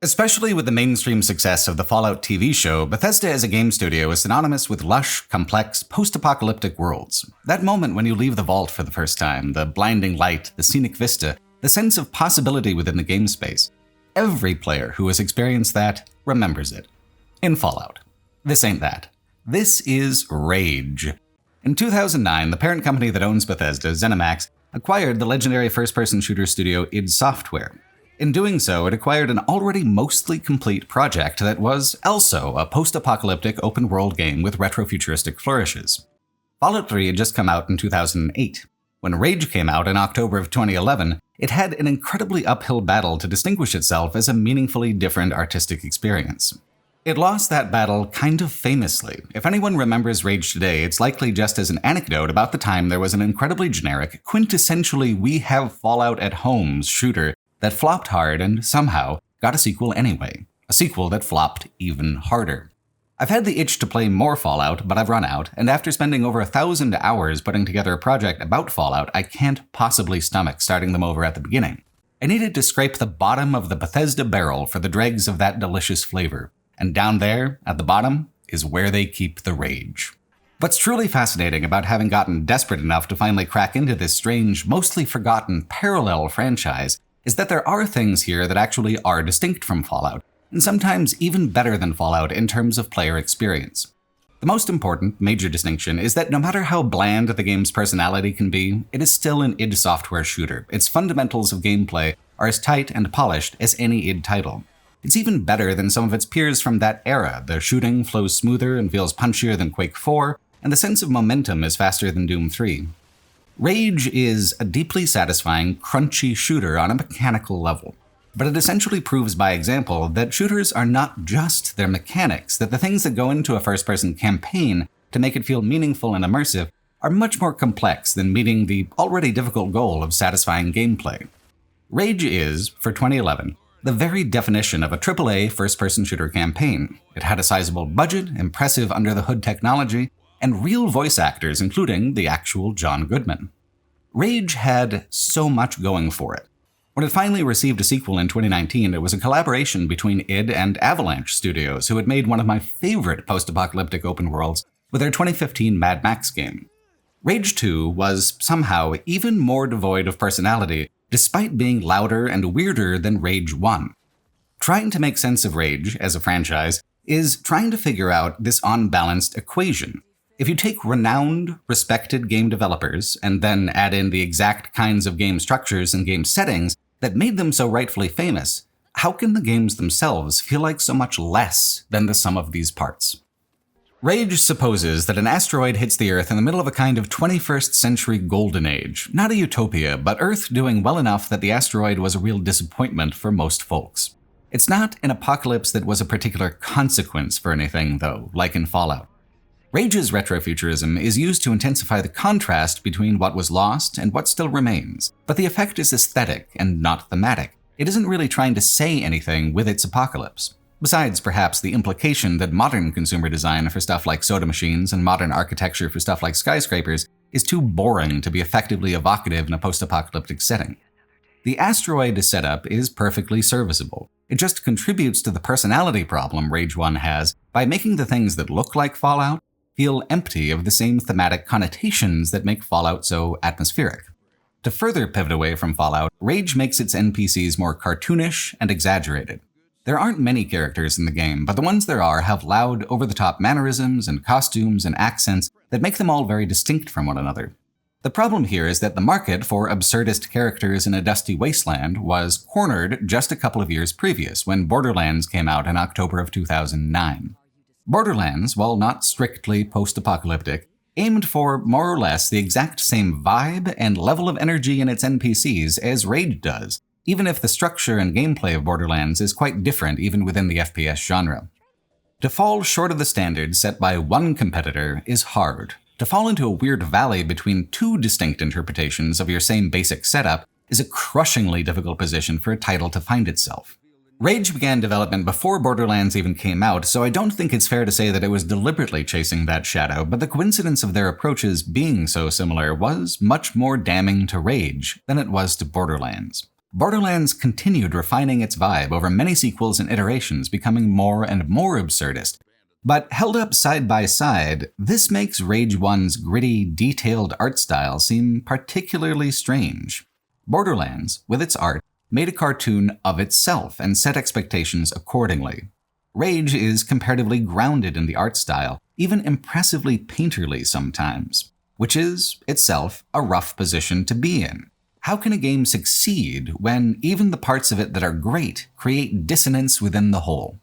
Especially with the mainstream success of the Fallout TV show, Bethesda as a game studio is synonymous with lush, complex, post-apocalyptic worlds. That moment when you leave the vault for the first time, the blinding light, the scenic vista, the sense of possibility within the game space. Every player who has experienced that remembers it. In Fallout. This ain't that. This is Rage. In 2009, the parent company that owns Bethesda, ZeniMax, acquired the legendary first-person shooter studio id Software. In doing so, it acquired an already mostly complete project that was also a post-apocalyptic open-world game with retro-futuristic flourishes. Fallout 3 had just come out in 2008. When Rage came out in October of 2011, it had an incredibly uphill battle to distinguish itself as a meaningfully different artistic experience. It lost that battle kind of famously. If anyone remembers Rage today, it's likely just as an anecdote about the time there was an incredibly generic, quintessentially we have Fallout at Home's shooter that flopped hard and somehow got a sequel anyway. A sequel that flopped even harder. I've had the itch to play more Fallout, but I've run out, and after spending over 1,000 hours putting together a project about Fallout, I can't possibly stomach starting them over at the beginning. I needed to scrape the bottom of the Bethesda barrel for the dregs of that delicious flavor. And down there, at the bottom, is where they keep the rage. What's truly fascinating about having gotten desperate enough to finally crack into this strange, mostly forgotten parallel franchise is that there are things here that actually are distinct from Fallout, and sometimes even better than Fallout in terms of player experience. The most important, major distinction is that no matter how bland the game's personality can be, it is still an id Software shooter. Its fundamentals of gameplay are as tight and polished as any id title. It's even better than some of its peers from that era. The shooting flows smoother and feels punchier than Quake 4, and the sense of momentum is faster than Doom 3. Rage is a deeply satisfying, crunchy shooter on a mechanical level. But it essentially proves by example that shooters are not just their mechanics, that the things that go into a first-person campaign to make it feel meaningful and immersive are much more complex than meeting the already difficult goal of satisfying gameplay. Rage is, for 2011, the very definition of a AAA first-person shooter campaign. It had a sizable budget, impressive under-the-hood technology, and real voice actors, including the actual John Goodman. Rage had so much going for it. When it finally received a sequel in 2019, it was a collaboration between id and Avalanche Studios, who had made one of my favorite post-apocalyptic open worlds with their 2015 Mad Max game. Rage 2 was somehow even more devoid of personality, despite being louder and weirder than Rage 1. Trying to make sense of Rage as a franchise is trying to figure out this unbalanced equation. If you take renowned, respected game developers and then add in the exact kinds of game structures and game settings that made them so rightfully famous, how can the games themselves feel like so much less than the sum of these parts? Rage supposes that an asteroid hits the Earth in the middle of a kind of 21st century golden age. Not a utopia, but Earth doing well enough that the asteroid was a real disappointment for most folks. It's not an apocalypse that was a particular consequence for anything, though, like in Fallout. Rage's retrofuturism is used to intensify the contrast between what was lost and what still remains, but the effect is aesthetic and not thematic. It isn't really trying to say anything with its apocalypse. Besides, perhaps, the implication that modern consumer design for stuff like soda machines and modern architecture for stuff like skyscrapers is too boring to be effectively evocative in a post-apocalyptic setting. The asteroid setup is perfectly serviceable. It just contributes to the personality problem Rage 1 has by making the things that look like Fallout feel empty of the same thematic connotations that make Fallout so atmospheric. To further pivot away from Fallout, Rage makes its NPCs more cartoonish and exaggerated. There aren't many characters in the game, but the ones there are have loud, over-the-top mannerisms and costumes and accents that make them all very distinct from one another. The problem here is that the market for absurdist characters in a dusty wasteland was cornered just a couple of years previous, when Borderlands came out in October of 2009. Borderlands, while not strictly post-apocalyptic, aimed for more or less the exact same vibe and level of energy in its NPCs as Rage does, even if the structure and gameplay of Borderlands is quite different even within the FPS genre. To fall short of the standards set by one competitor is hard. To fall into a weird valley between two distinct interpretations of your same basic setup is a crushingly difficult position for a title to find itself. Rage began development before Borderlands even came out, so I don't think it's fair to say that it was deliberately chasing that shadow, but the coincidence of their approaches being so similar was much more damning to Rage than it was to Borderlands. Borderlands continued refining its vibe over many sequels and iterations, becoming more and more absurdist. But held up side by side, this makes Rage 1's gritty, detailed art style seem particularly strange. Borderlands, with its art, made a cartoon of itself and set expectations accordingly. Rage is comparatively grounded in the art style, even impressively painterly sometimes, which is, itself, a rough position to be in. How can a game succeed when even the parts of it that are great create dissonance within the whole?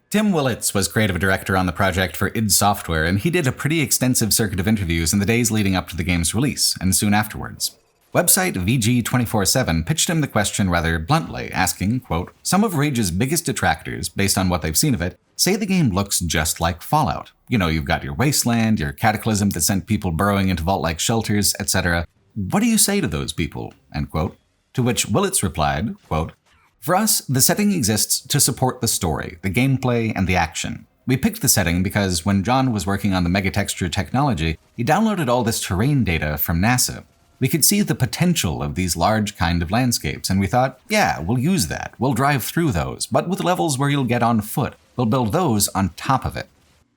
Tim Willits was creative director on the project for id Software, and he did a pretty extensive circuit of interviews in the days leading up to the game's release, and soon afterwards. Website VG247 pitched him the question rather bluntly, asking, quote, "Some of Rage's biggest detractors, based on what they've seen of it, say the game looks just like Fallout. You know, you've got your wasteland, your cataclysm that sent people burrowing into vault-like shelters, etc. What do you say to those people?" End quote. To which Willits replied, quote, "For us, the setting exists to support the story, the gameplay, and the action. We picked the setting because when John was working on the megatexture technology, he downloaded all this terrain data from NASA. We could see the potential of these large kind of landscapes, and we thought, yeah, we'll use that. We'll drive through those, but with levels where you'll get on foot. We'll build those on top of it.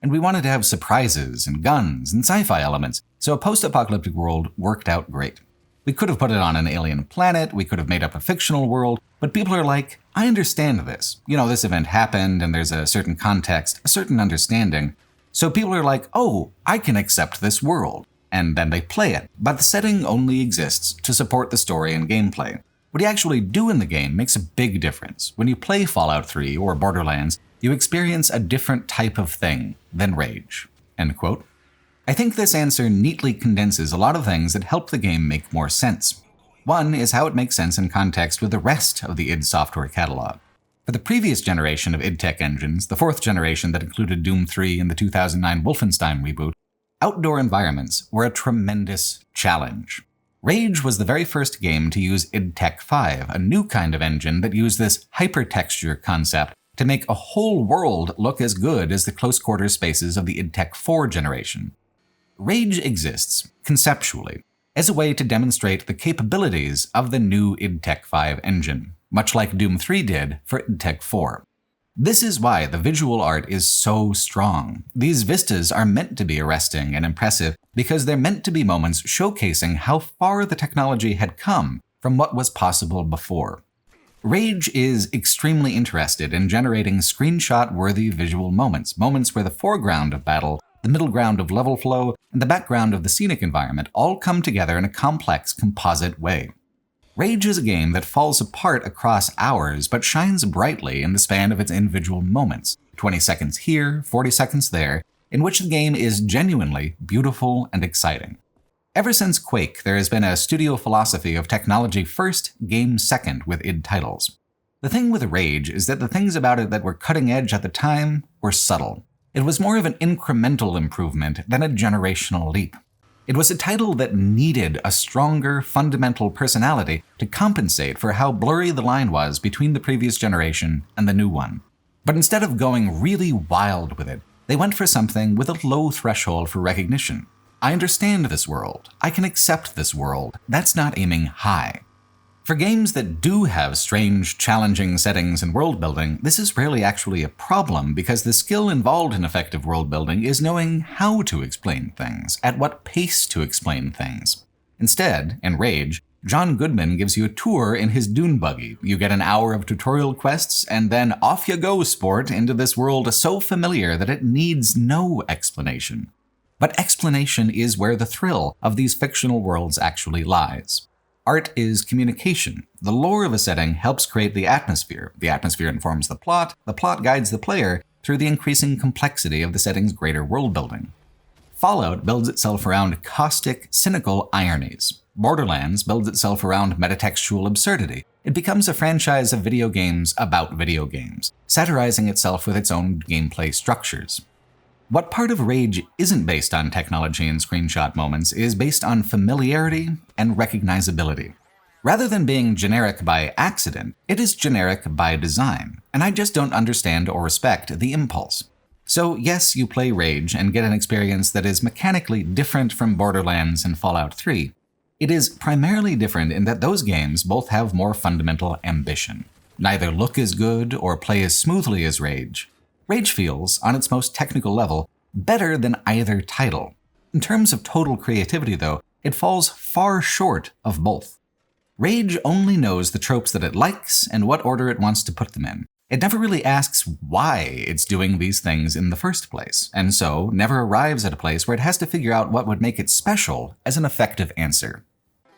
And we wanted to have surprises and guns and sci-fi elements, so a post-apocalyptic world worked out great. We could have put it on an alien planet, we could have made up a fictional world, but people are like, I understand this. You know, this event happened and there's a certain context, a certain understanding. So people are like, oh, I can accept this world. And then they play it. But the setting only exists to support the story and gameplay. What you actually do in the game makes a big difference. When you play Fallout 3 or Borderlands, you experience a different type of thing than Rage." End quote. I think this answer neatly condenses a lot of things that help the game make more sense. One is how it makes sense in context with the rest of the id Software catalog. For the previous generation of id Tech engines, the fourth generation that included Doom 3 and the 2009 Wolfenstein reboot, outdoor environments were a tremendous challenge. Rage was the very first game to use id Tech 5, a new kind of engine that used this hypertexture concept to make a whole world look as good as the close-quarter spaces of the id Tech 4 generation. Rage exists, conceptually, as a way to demonstrate the capabilities of the new id Tech 5 engine, much like Doom 3 did for id Tech 4. This is why the visual art is so strong. These vistas are meant to be arresting and impressive because they're meant to be moments showcasing how far the technology had come from what was possible before. Rage is extremely interested in generating screenshot-worthy visual moments where the foreground of battle, the middle ground of level flow, and the background of the scenic environment all come together in a complex composite way. Rage is a game that falls apart across hours, but shines brightly in the span of its individual moments, 20 seconds here, 40 seconds there, in which the game is genuinely beautiful and exciting. Ever since Quake, there has been a studio philosophy of technology first, game second with id titles. The thing with Rage is that the things about it that were cutting edge at the time were subtle. It was more of an incremental improvement than a generational leap. It was a title that needed a stronger, fundamental personality to compensate for how blurry the line was between the previous generation and the new one. But instead of going really wild with it, they went for something with a low threshold for recognition. I understand this world. I can accept this world. That's not aiming high. For games that do have strange, challenging settings and world building, this is rarely actually a problem because the skill involved in effective world building is knowing how to explain things, at what pace to explain things. Instead, in Rage, John Goodman gives you a tour in his dune buggy. You get an hour of tutorial quests, and then off you go, sport, into this world so familiar that it needs no explanation. But explanation is where the thrill of these fictional worlds actually lies. Art is communication. The lore of a setting helps create the atmosphere informs the plot guides the player through the increasing complexity of the setting's greater world building. Fallout builds itself around caustic, cynical ironies. Borderlands builds itself around metatextual absurdity. It becomes a franchise of video games about video games, satirizing itself with its own gameplay structures. What part of Rage isn't based on technology and screenshot moments is based on familiarity and recognizability. Rather than being generic by accident, it is generic by design, and I just don't understand or respect the impulse. So yes, you play Rage and get an experience that is mechanically different from Borderlands and Fallout 3, It is primarily different in that those games both have more fundamental ambition. Neither look as good or play as smoothly as Rage. Rage feels, on its most technical level, better than either title. In terms of total creativity, though, it falls far short of both. Rage only knows the tropes that it likes and what order it wants to put them in. It never really asks why it's doing these things in the first place, and so never arrives at a place where it has to figure out what would make it special as an effective answer.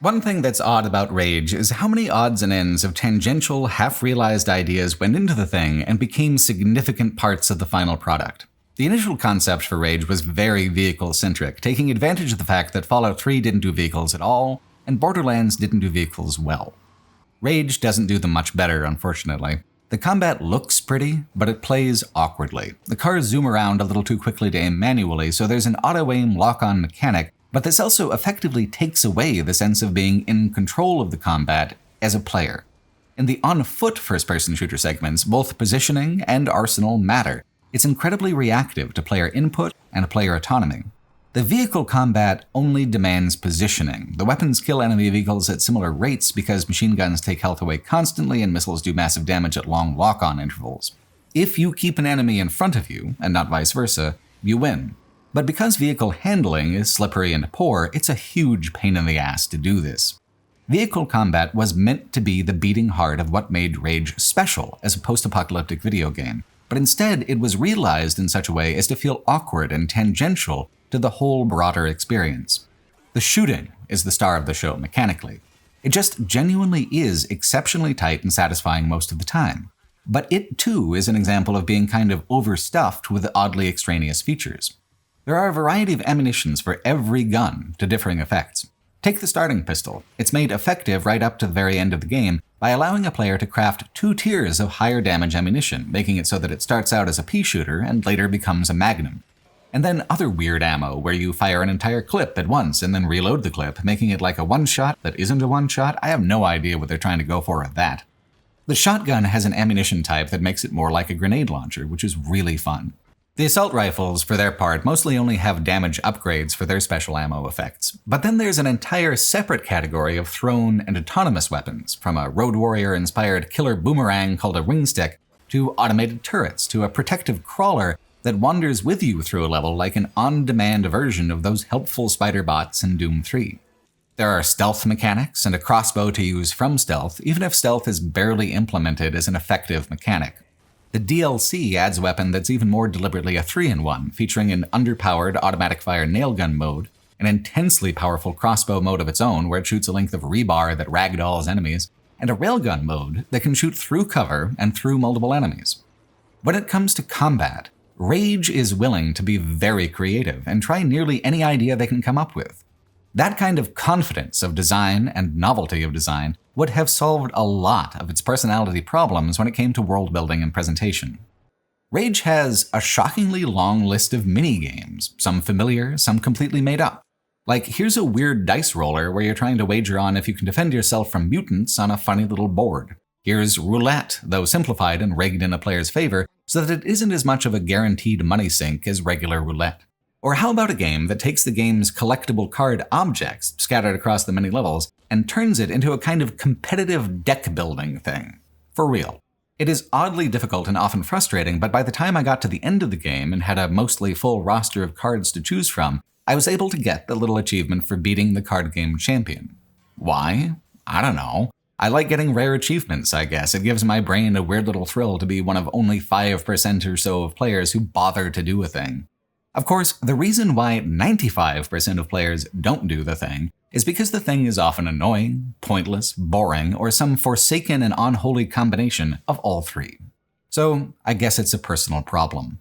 One thing that's odd about Rage is how many odds and ends of tangential, half-realized ideas went into the thing and became significant parts of the final product. The initial concept for Rage was very vehicle-centric, taking advantage of the fact that Fallout 3 didn't do vehicles at all, and Borderlands didn't do vehicles well. Rage doesn't do them much better, unfortunately. The combat looks pretty, but it plays awkwardly. The cars zoom around a little too quickly to aim manually, so there's an auto-aim lock-on mechanic, but this also effectively takes away the sense of being in control of the combat as a player. In the on-foot first-person shooter segments, both positioning and arsenal matter. It's incredibly reactive to player input and player autonomy. The vehicle combat only demands positioning. The weapons kill enemy vehicles at similar rates because machine guns take health away constantly and missiles do massive damage at long lock-on intervals. If you keep an enemy in front of you, and not vice versa, you win. But because vehicle handling is slippery and poor, it's a huge pain in the ass to do this. Vehicle combat was meant to be the beating heart of what made Rage special as a post-apocalyptic video game, but instead it was realized in such a way as to feel awkward and tangential to the whole broader experience. The shooting is the star of the show mechanically. It just genuinely is exceptionally tight and satisfying most of the time. But it too is an example of being kind of overstuffed with oddly extraneous features. There are a variety of ammunitions for every gun to differing effects. Take the starting pistol. It's made effective right up to the very end of the game by allowing a player to craft 2 tiers of higher damage ammunition, making it so that it starts out as a pea shooter and later becomes a magnum. And then other weird ammo where you fire an entire clip at once and then reload the clip, making it like a one-shot that isn't a one-shot. I have no idea what they're trying to go for with that. The shotgun has an ammunition type that makes it more like a grenade launcher, which is really fun. The assault rifles, for their part, mostly only have damage upgrades for their special ammo effects. But then there's an entire separate category of thrown and autonomous weapons, from a Road Warrior-inspired killer boomerang called a ring stick, to automated turrets, to a protective crawler that wanders with you through a level like an on-demand version of those helpful spider bots in Doom 3. There are stealth mechanics and a crossbow to use from stealth, even if stealth is barely implemented as an effective mechanic. The DLC adds a weapon that's even more deliberately a 3-in-1, featuring an underpowered automatic fire nailgun mode, an intensely powerful crossbow mode of its own where it shoots a length of rebar that ragdolls enemies, and a railgun mode that can shoot through cover and through multiple enemies. When it comes to combat, Rage is willing to be very creative and try nearly any idea they can come up with. That kind of confidence of design and novelty of design would have solved a lot of its personality problems when it came to world building and presentation. Rage has a shockingly long list of mini-games, some familiar, some completely made up. Like, here's a weird dice roller where you're trying to wager on if you can defend yourself from mutants on a funny little board. Here's roulette, though simplified and rigged in a player's favor so that it isn't as much of a guaranteed money sink as regular roulette. Or how about a game that takes the game's collectible card objects scattered across the many levels and turns it into a kind of competitive deck-building thing? For real. It is oddly difficult and often frustrating, but by the time I got to the end of the game and had a mostly full roster of cards to choose from, I was able to get the little achievement for beating the card game champion. Why? I don't know. I like getting rare achievements, I guess. It gives my brain a weird little thrill to be one of only 5% or so of players who bother to do a thing. Of course, the reason why 95% of players don't do the thing is because the thing is often annoying, pointless, boring, or some forsaken and unholy combination of all three. So, I guess it's a personal problem.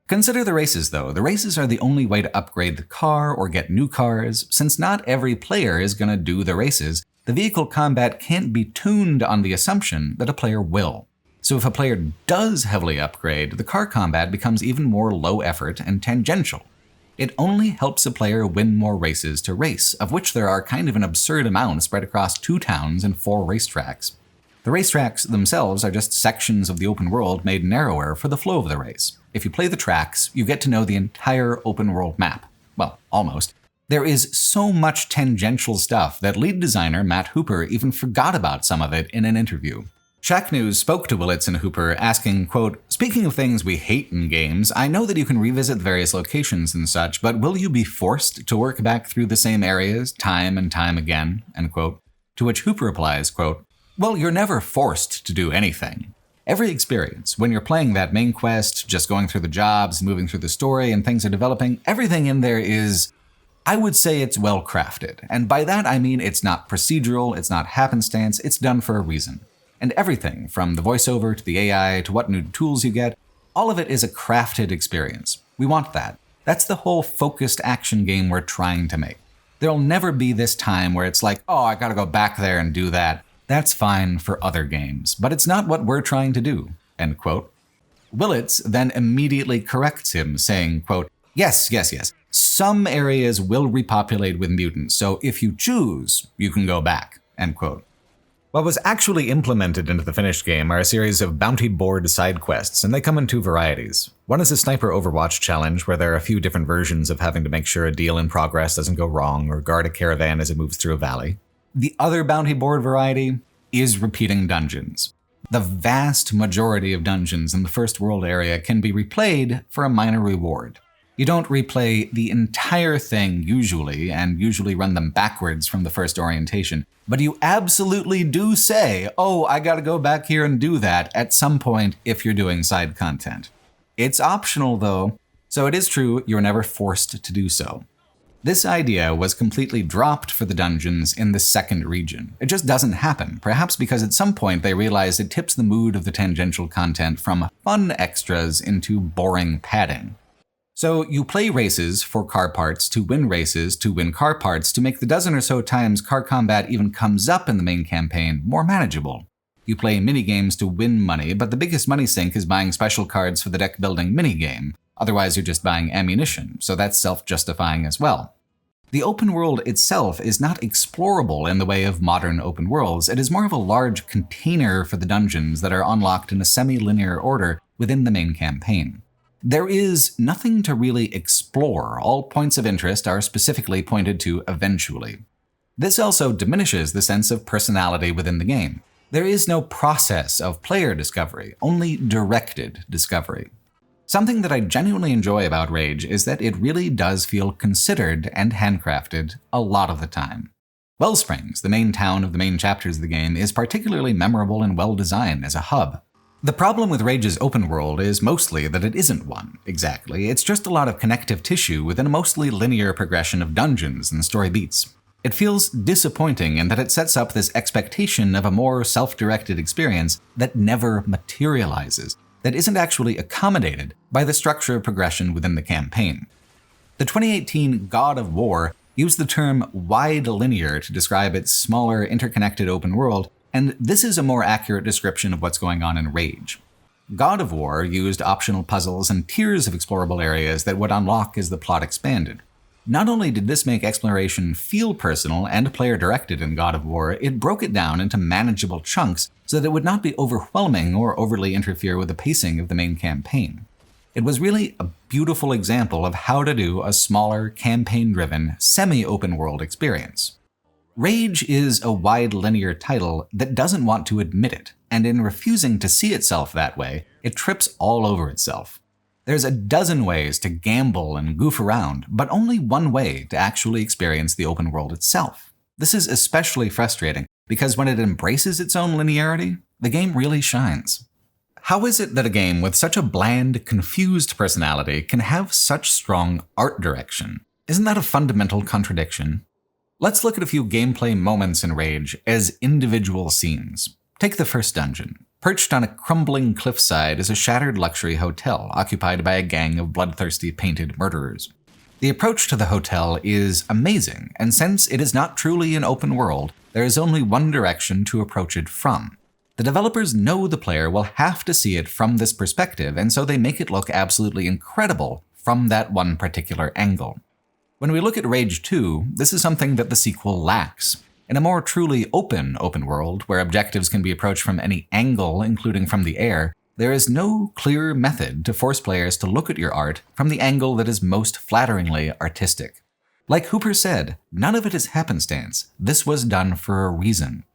Consider the races, though. The races are the only way to upgrade the car or get new cars. Since not every player is going to do the races, the vehicle combat can't be tuned on the assumption that a player will. So if a player does heavily upgrade, the car combat becomes even more low effort and tangential. It only helps a player win more races to race, of which there are kind of an absurd amount spread across 2 towns and 4 racetracks. The racetracks themselves are just sections of the open world made narrower for the flow of the race. If you play the tracks, you get to know the entire open world map. Well, almost. There is so much tangential stuff that lead designer Matt Hooper even forgot about some of it in an interview. Shacknews spoke to Willits and Hooper asking, quote, "Speaking of things we hate in games, I know that you can revisit various locations and such, but will you be forced to work back through the same areas time and time again?" End quote. To which Hooper replies, quote, "Well, you're never forced to do anything. Every experience, when you're playing that main quest, just going through the jobs, moving through the story, and things are developing, everything in there is, I would say it's well crafted. And by that I mean it's not procedural, it's not happenstance, it's done for a reason. And everything, from the voiceover to the AI to what new tools you get, all of it is a crafted experience. We want that. That's the whole focused action game we're trying to make. There'll never be this time where it's like, oh, I gotta go back there and do that. That's fine for other games, but it's not what we're trying to do." End quote. Willits then immediately corrects him, saying, quote, yes. Some areas will repopulate with mutants, so if you choose, you can go back." End quote. What was actually implemented into the finished game are a series of bounty board side quests, and they come in two varieties. One is a sniper Overwatch challenge, where there are a few different versions of having to make sure a deal in progress doesn't go wrong or guard a caravan as it moves through a valley. The other bounty board variety is repeating dungeons. The vast majority of dungeons in the First World area can be replayed for a minor reward. You don't replay the entire thing usually, and usually run them backwards from the first orientation, but you absolutely do say, oh, I gotta go back here and do that at some point if you're doing side content. It's optional though, so it is true you're never forced to do so. This idea was completely dropped for the dungeons in the second region. It just doesn't happen, perhaps because at some point they realized it tips the mood of the tangential content from fun extras into boring padding. So you play races for car parts to win races to win car parts to make the dozen or so times car combat even comes up in the main campaign more manageable. You play minigames to win money, but the biggest money sink is buying special cards for the deck building minigame. Otherwise you're just buying ammunition, so that's self-justifying as well. The open world itself is not explorable in the way of modern open worlds. It is more of a large container for the dungeons that are unlocked in a semi-linear order within the main campaign. There is nothing to really explore. All points of interest are specifically pointed to eventually. This also diminishes the sense of personality within the game. There is no process of player discovery, only directed discovery. Something that I genuinely enjoy about Rage is that it really does feel considered and handcrafted a lot of the time. Wellsprings, the main town of the main chapters of the game, is particularly memorable and well-designed as a hub. The problem with Rage's open world is mostly that it isn't one, exactly. It's just a lot of connective tissue within a mostly linear progression of dungeons and story beats. It feels disappointing in that it sets up this expectation of a more self-directed experience that never materializes, that isn't actually accommodated by the structure of progression within the campaign. The 2018 God of War used the term wide linear to describe its smaller, interconnected open world, and this is a more accurate description of what's going on in Rage. God of War used optional puzzles and tiers of explorable areas that would unlock as the plot expanded. Not only did this make exploration feel personal and player-directed in God of War, it broke it down into manageable chunks so that it would not be overwhelming or overly interfere with the pacing of the main campaign. It was really a beautiful example of how to do a smaller, campaign-driven, semi-open world experience. Rage is a wide linear title that doesn't want to admit it, and in refusing to see itself that way, it trips all over itself. There's a dozen ways to gamble and goof around, but only one way to actually experience the open world itself. This is especially frustrating, because when it embraces its own linearity, the game really shines. How is it that a game with such a bland, confused personality can have such strong art direction? Isn't that a fundamental contradiction? Let's look at a few gameplay moments in Rage as individual scenes. Take the first dungeon. Perched on a crumbling cliffside is a shattered luxury hotel occupied by a gang of bloodthirsty painted murderers. The approach to the hotel is amazing, and since it is not truly an open world, there is only one direction to approach it from. The developers know the player will have to see it from this perspective, and so they make it look absolutely incredible from that one particular angle. When we look at Rage 2, this is something that the sequel lacks. In a more truly open world, where objectives can be approached from any angle, including from the air, there is no clear method to force players to look at your art from the angle that is most flatteringly artistic. Like Hooper said, none of it is happenstance. This was done for a reason.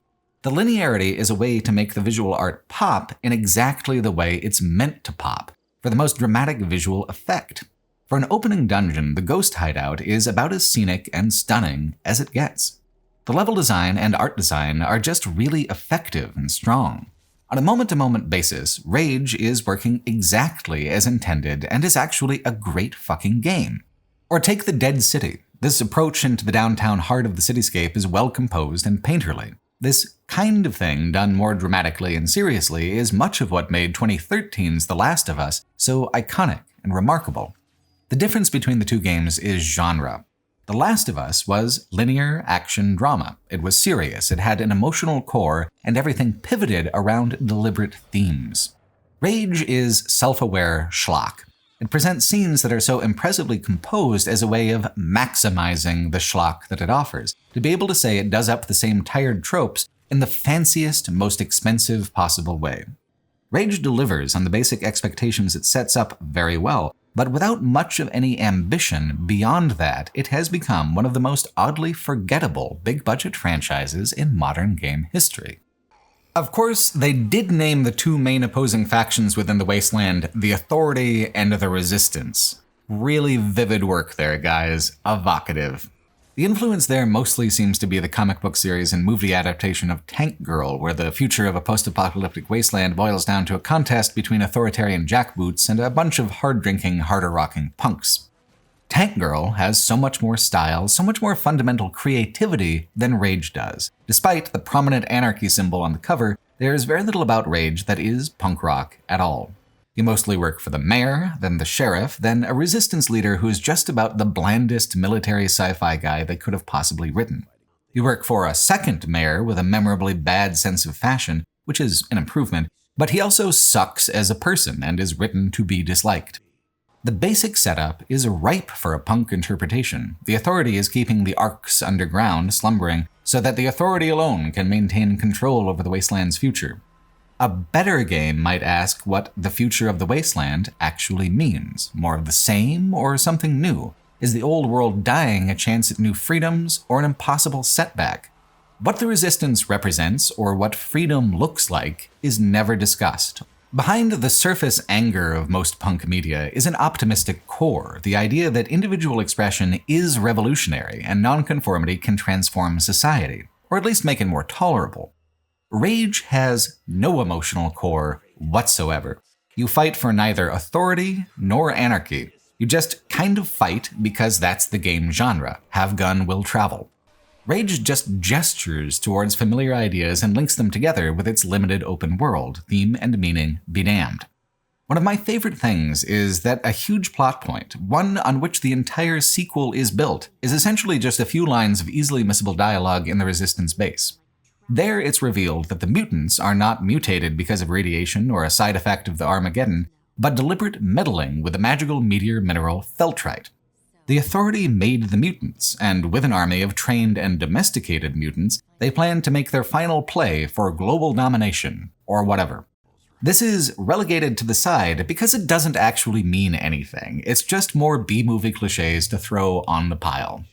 The linearity is a way to make the visual art pop in exactly the way it's meant to pop, for the most dramatic visual effect. For an opening dungeon, the Ghost Hideout is about as scenic and stunning as it gets. The level design and art design are just really effective and strong. On a moment-to-moment basis, Rage is working exactly as intended and is actually a great fucking game. Or take The Dead City. This approach into the downtown heart of the cityscape is well composed and painterly. This kind of thing, done more dramatically and seriously, is much of what made 2013's The Last of Us so iconic and remarkable. The difference between the two games is genre. The Last of Us was linear action drama. It was serious, it had an emotional core, and everything pivoted around deliberate themes. Rage is self-aware schlock. It presents scenes that are so impressively composed as a way of maximizing the schlock that it offers, to be able to say it does up the same tired tropes in the fanciest, most expensive possible way. Rage delivers on the basic expectations it sets up very well, but without much of any ambition beyond that, it has become one of the most oddly forgettable big-budget franchises in modern game history. Of course, they did name the two main opposing factions within the Wasteland the Authority and the Resistance. Really vivid work there, guys. Evocative. The influence there mostly seems to be the comic book series and movie adaptation of Tank Girl, where the future of a post-apocalyptic wasteland boils down to a contest between authoritarian jackboots and a bunch of hard-drinking, harder-rocking punks. Tank Girl has so much more style, so much more fundamental creativity than Rage does. Despite the prominent anarchy symbol on the cover, there's very little about Rage that is punk rock at all. You mostly work for the mayor, then the sheriff, then a resistance leader who's just about the blandest military sci-fi guy they could have possibly written. You work for a second mayor with a memorably bad sense of fashion, which is an improvement, but he also sucks as a person and is written to be disliked. The basic setup is ripe for a punk interpretation. The Authority is keeping the Arcs underground, slumbering, so that the Authority alone can maintain control over the Wasteland's future. A better game might ask what the future of the Wasteland actually means. More of the same or something new? Is the old world dying a chance at new freedoms or an impossible setback? What the Resistance represents or what freedom looks like is never discussed. Behind the surface anger of most punk media is an optimistic core, the idea that individual expression is revolutionary and nonconformity can transform society, or at least make it more tolerable. Rage has no emotional core whatsoever. You fight for neither authority nor anarchy. You just kind of fight because that's the game genre. Have gun, will travel. Rage just gestures towards familiar ideas and links them together with its limited open world, theme and meaning be damned. One of my favorite things is that a huge plot point, one on which the entire sequel is built, is essentially just a few lines of easily missable dialogue in the Resistance base. There it's revealed that the mutants are not mutated because of radiation or a side effect of the Armageddon, but deliberate meddling with the magical meteor mineral feltrite. The Authority made the mutants, and with an army of trained and domesticated mutants, they plan to make their final play for global domination, or whatever. This is relegated to the side because it doesn't actually mean anything. It's just more B-movie cliches to throw on the pile.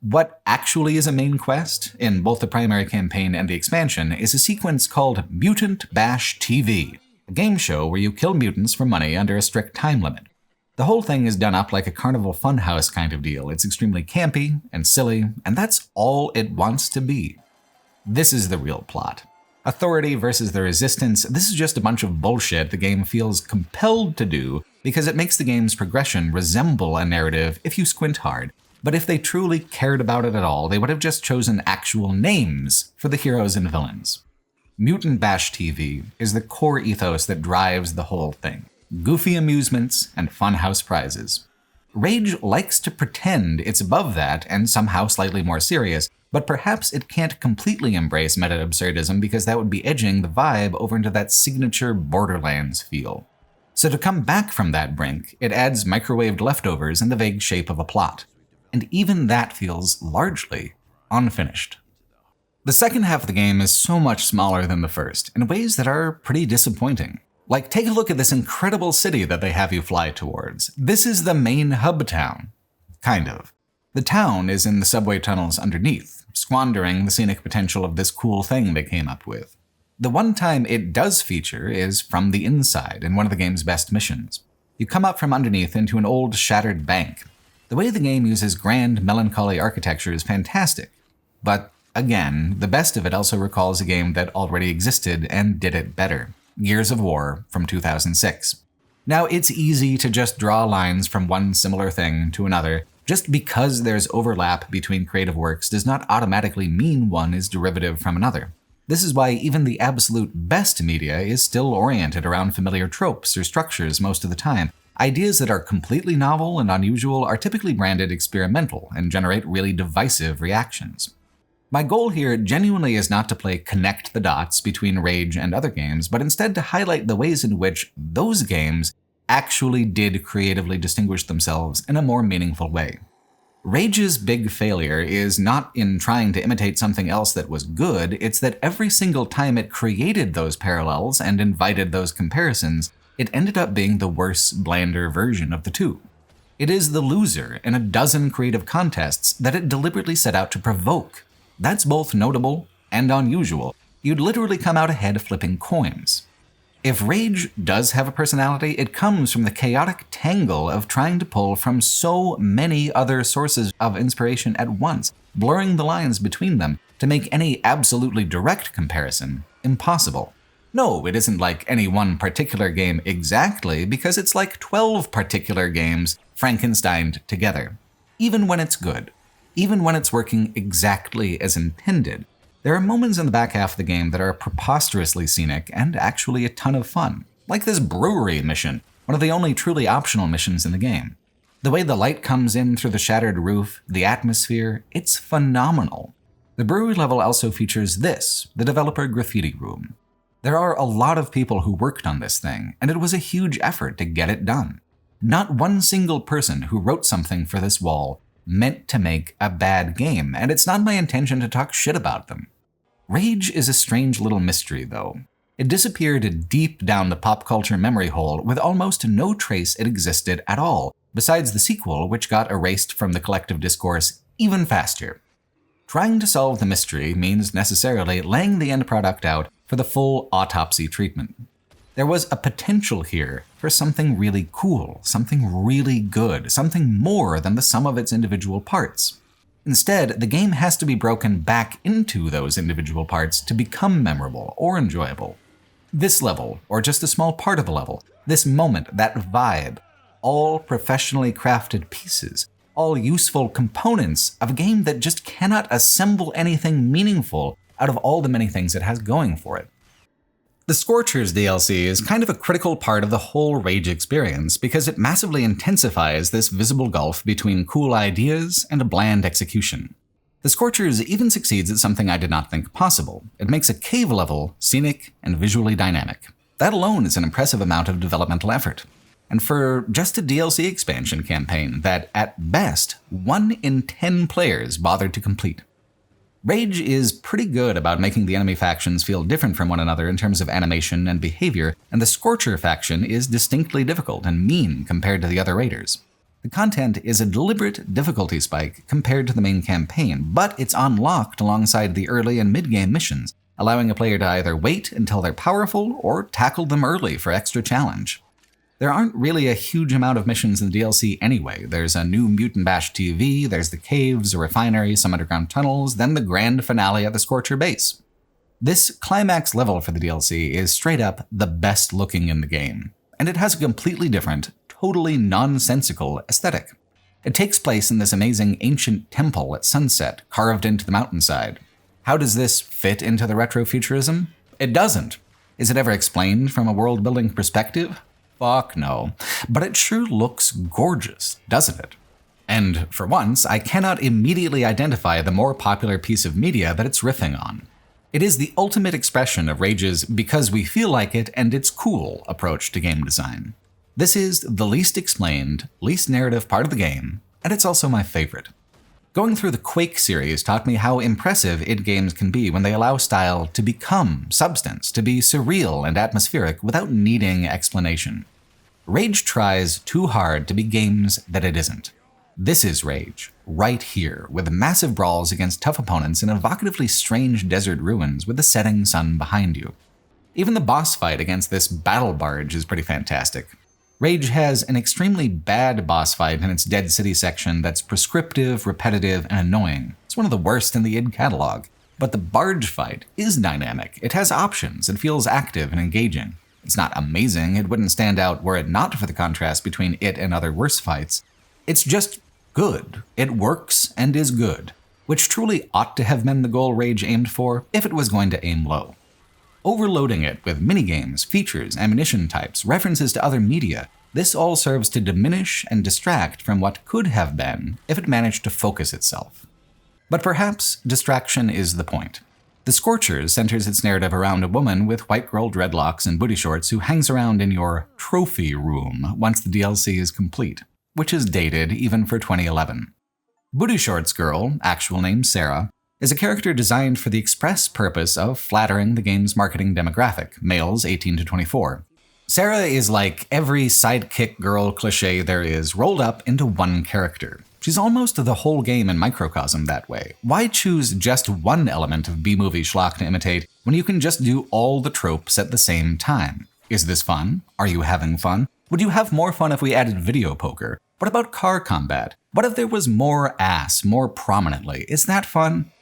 What actually is a main quest, in both the primary campaign and the expansion, is a sequence called Mutant Bash TV, a game show where you kill mutants for money under a strict time limit. The whole thing is done up like a carnival funhouse kind of deal. It's extremely campy and silly, and that's all it wants to be. This is the real plot. Authority versus the Resistance, this is just a bunch of bullshit the game feels compelled to do because it makes the game's progression resemble a narrative if you squint hard. But if they truly cared about it at all, they would have just chosen actual names for the heroes and villains. Mutant Bash TV is the core ethos that drives the whole thing. Goofy amusements and funhouse prizes. Rage likes to pretend it's above that and somehow slightly more serious, but perhaps it can't completely embrace meta-absurdism because that would be edging the vibe over into that signature Borderlands feel. So to come back from that brink, it adds microwaved leftovers in the vague shape of a plot. And even that feels largely unfinished. The second half of the game is so much smaller than the first, in ways that are pretty disappointing. Like, take a look at this incredible city that they have you fly towards. This is the main hub town. Kind of. The town is in the subway tunnels underneath, squandering the scenic potential of this cool thing they came up with. The one time it does feature is from the inside in one of the game's best missions. You come up from underneath into an old, shattered bank. The way the game uses grand, melancholy architecture is fantastic. But, again, the best of it also recalls a game that already existed and did it better. Gears of War from 2006. Now, it's easy to just draw lines from one similar thing to another. Just because there's overlap between creative works does not automatically mean one is derivative from another. This is why even the absolute best media is still oriented around familiar tropes or structures most of the time. Ideas that are completely novel and unusual are typically branded experimental and generate really divisive reactions. My goal here genuinely is not to play connect the dots between Rage and other games, but instead to highlight the ways in which those games actually did creatively distinguish themselves in a more meaningful way. Rage's big failure is not in trying to imitate something else that was good, it's that every single time it created those parallels and invited those comparisons, it ended up being the worse, blander version of the two. It is the loser in a dozen creative contests that it deliberately set out to provoke. That's both notable and unusual. You'd literally come out ahead flipping coins. If Rage does have a personality, it comes from the chaotic tangle of trying to pull from so many other sources of inspiration at once, blurring the lines between them to make any absolutely direct comparison impossible. No, it isn't like any one particular game exactly, because it's like 12 particular games Frankensteined together. Even when it's good, even when it's working exactly as intended, there are moments in the back half of the game that are preposterously scenic and actually a ton of fun, like this brewery mission, one of the only truly optional missions in the game. The way the light comes in through the shattered roof, the atmosphere, it's phenomenal. The brewery level also features this, the developer graffiti room. There are a lot of people who worked on this thing, and it was a huge effort to get it done. Not one single person who wrote something for this wall meant to make a bad game, and it's not my intention to talk shit about them. Rage is a strange little mystery, though. It disappeared deep down the pop culture memory hole with almost no trace it existed at all, besides the sequel, which got erased from the collective discourse even faster. Trying to solve the mystery means necessarily laying the end product out for the full autopsy treatment. There was a potential here for something really cool, something really good, something more than the sum of its individual parts. Instead, the game has to be broken back into those individual parts to become memorable or enjoyable. This level, or just a small part of a level, this moment, that vibe, all professionally crafted pieces, all useful components of a game that just cannot assemble anything meaningful out of all the many things it has going for it. The Scorchers DLC is kind of a critical part of the whole Rage experience because it massively intensifies this visible gulf between cool ideas and a bland execution. The Scorchers even succeeds at something I did not think possible. It makes a cave level scenic and visually dynamic. That alone is an impressive amount of developmental effort. And for just a DLC expansion campaign that, at best, 1 in 10 players bothered to complete. Rage is pretty good about making the enemy factions feel different from one another in terms of animation and behavior, and the Scorcher faction is distinctly difficult and mean compared to the other raiders. The content is a deliberate difficulty spike compared to the main campaign, but it's unlocked alongside the early and mid-game missions, allowing a player to either wait until they're powerful or tackle them early for extra challenge. There aren't really a huge amount of missions in the DLC anyway. There's a new Mutant Bash TV, there's the caves, a refinery, some underground tunnels, then the grand finale at the Scorcher base. This climax level for the DLC is straight up the best looking in the game, and it has a completely different, totally nonsensical aesthetic. It takes place in this amazing ancient temple at sunset, carved into the mountainside. How does this fit into the retrofuturism? It doesn't. Is it ever explained from a world-building perspective? Fuck no. But it sure looks gorgeous, doesn't it? And for once, I cannot immediately identify the more popular piece of media that it's riffing on. It is the ultimate expression of Rage's because we feel like it and it's cool approach to game design. This is the least explained, least narrative part of the game, and it's also my favorite. Going through the Quake series taught me how impressive id games can be when they allow style to become substance, to be surreal and atmospheric without needing explanation. Rage tries too hard to be games that it isn't. This is Rage, right here, with massive brawls against tough opponents in evocatively strange desert ruins with the setting sun behind you. Even the boss fight against this battle barge is pretty fantastic. Rage has an extremely bad boss fight in its Dead City section that's prescriptive, repetitive, and annoying. It's one of the worst in the id catalog. But the barge fight is dynamic. It has options. It feels active and engaging. It's not amazing. It wouldn't stand out were it not for the contrast between it and other worse fights. It's just good. It works and is good, which truly ought to have been the goal Rage aimed for if it was going to aim low. Overloading it with minigames, features, ammunition types, references to other media, this all serves to diminish and distract from what could have been if it managed to focus itself. But perhaps distraction is the point. The Scorchers centers its narrative around a woman with white girl dreadlocks and booty shorts who hangs around in your trophy room once the DLC is complete, which is dated even for 2011. Booty Shorts Girl, actual name Sarah, is a character designed for the express purpose of flattering the game's marketing demographic, males 18 to 24. Sarah is like every sidekick girl cliché there is rolled up into one character. She's almost the whole game in microcosm that way. Why choose just one element of B-movie schlock to imitate when you can just do all the tropes at the same time? Is this fun? Are you having fun? Would you have more fun if we added video poker? What about car combat? What if there was more ass, more prominently? Is that fun?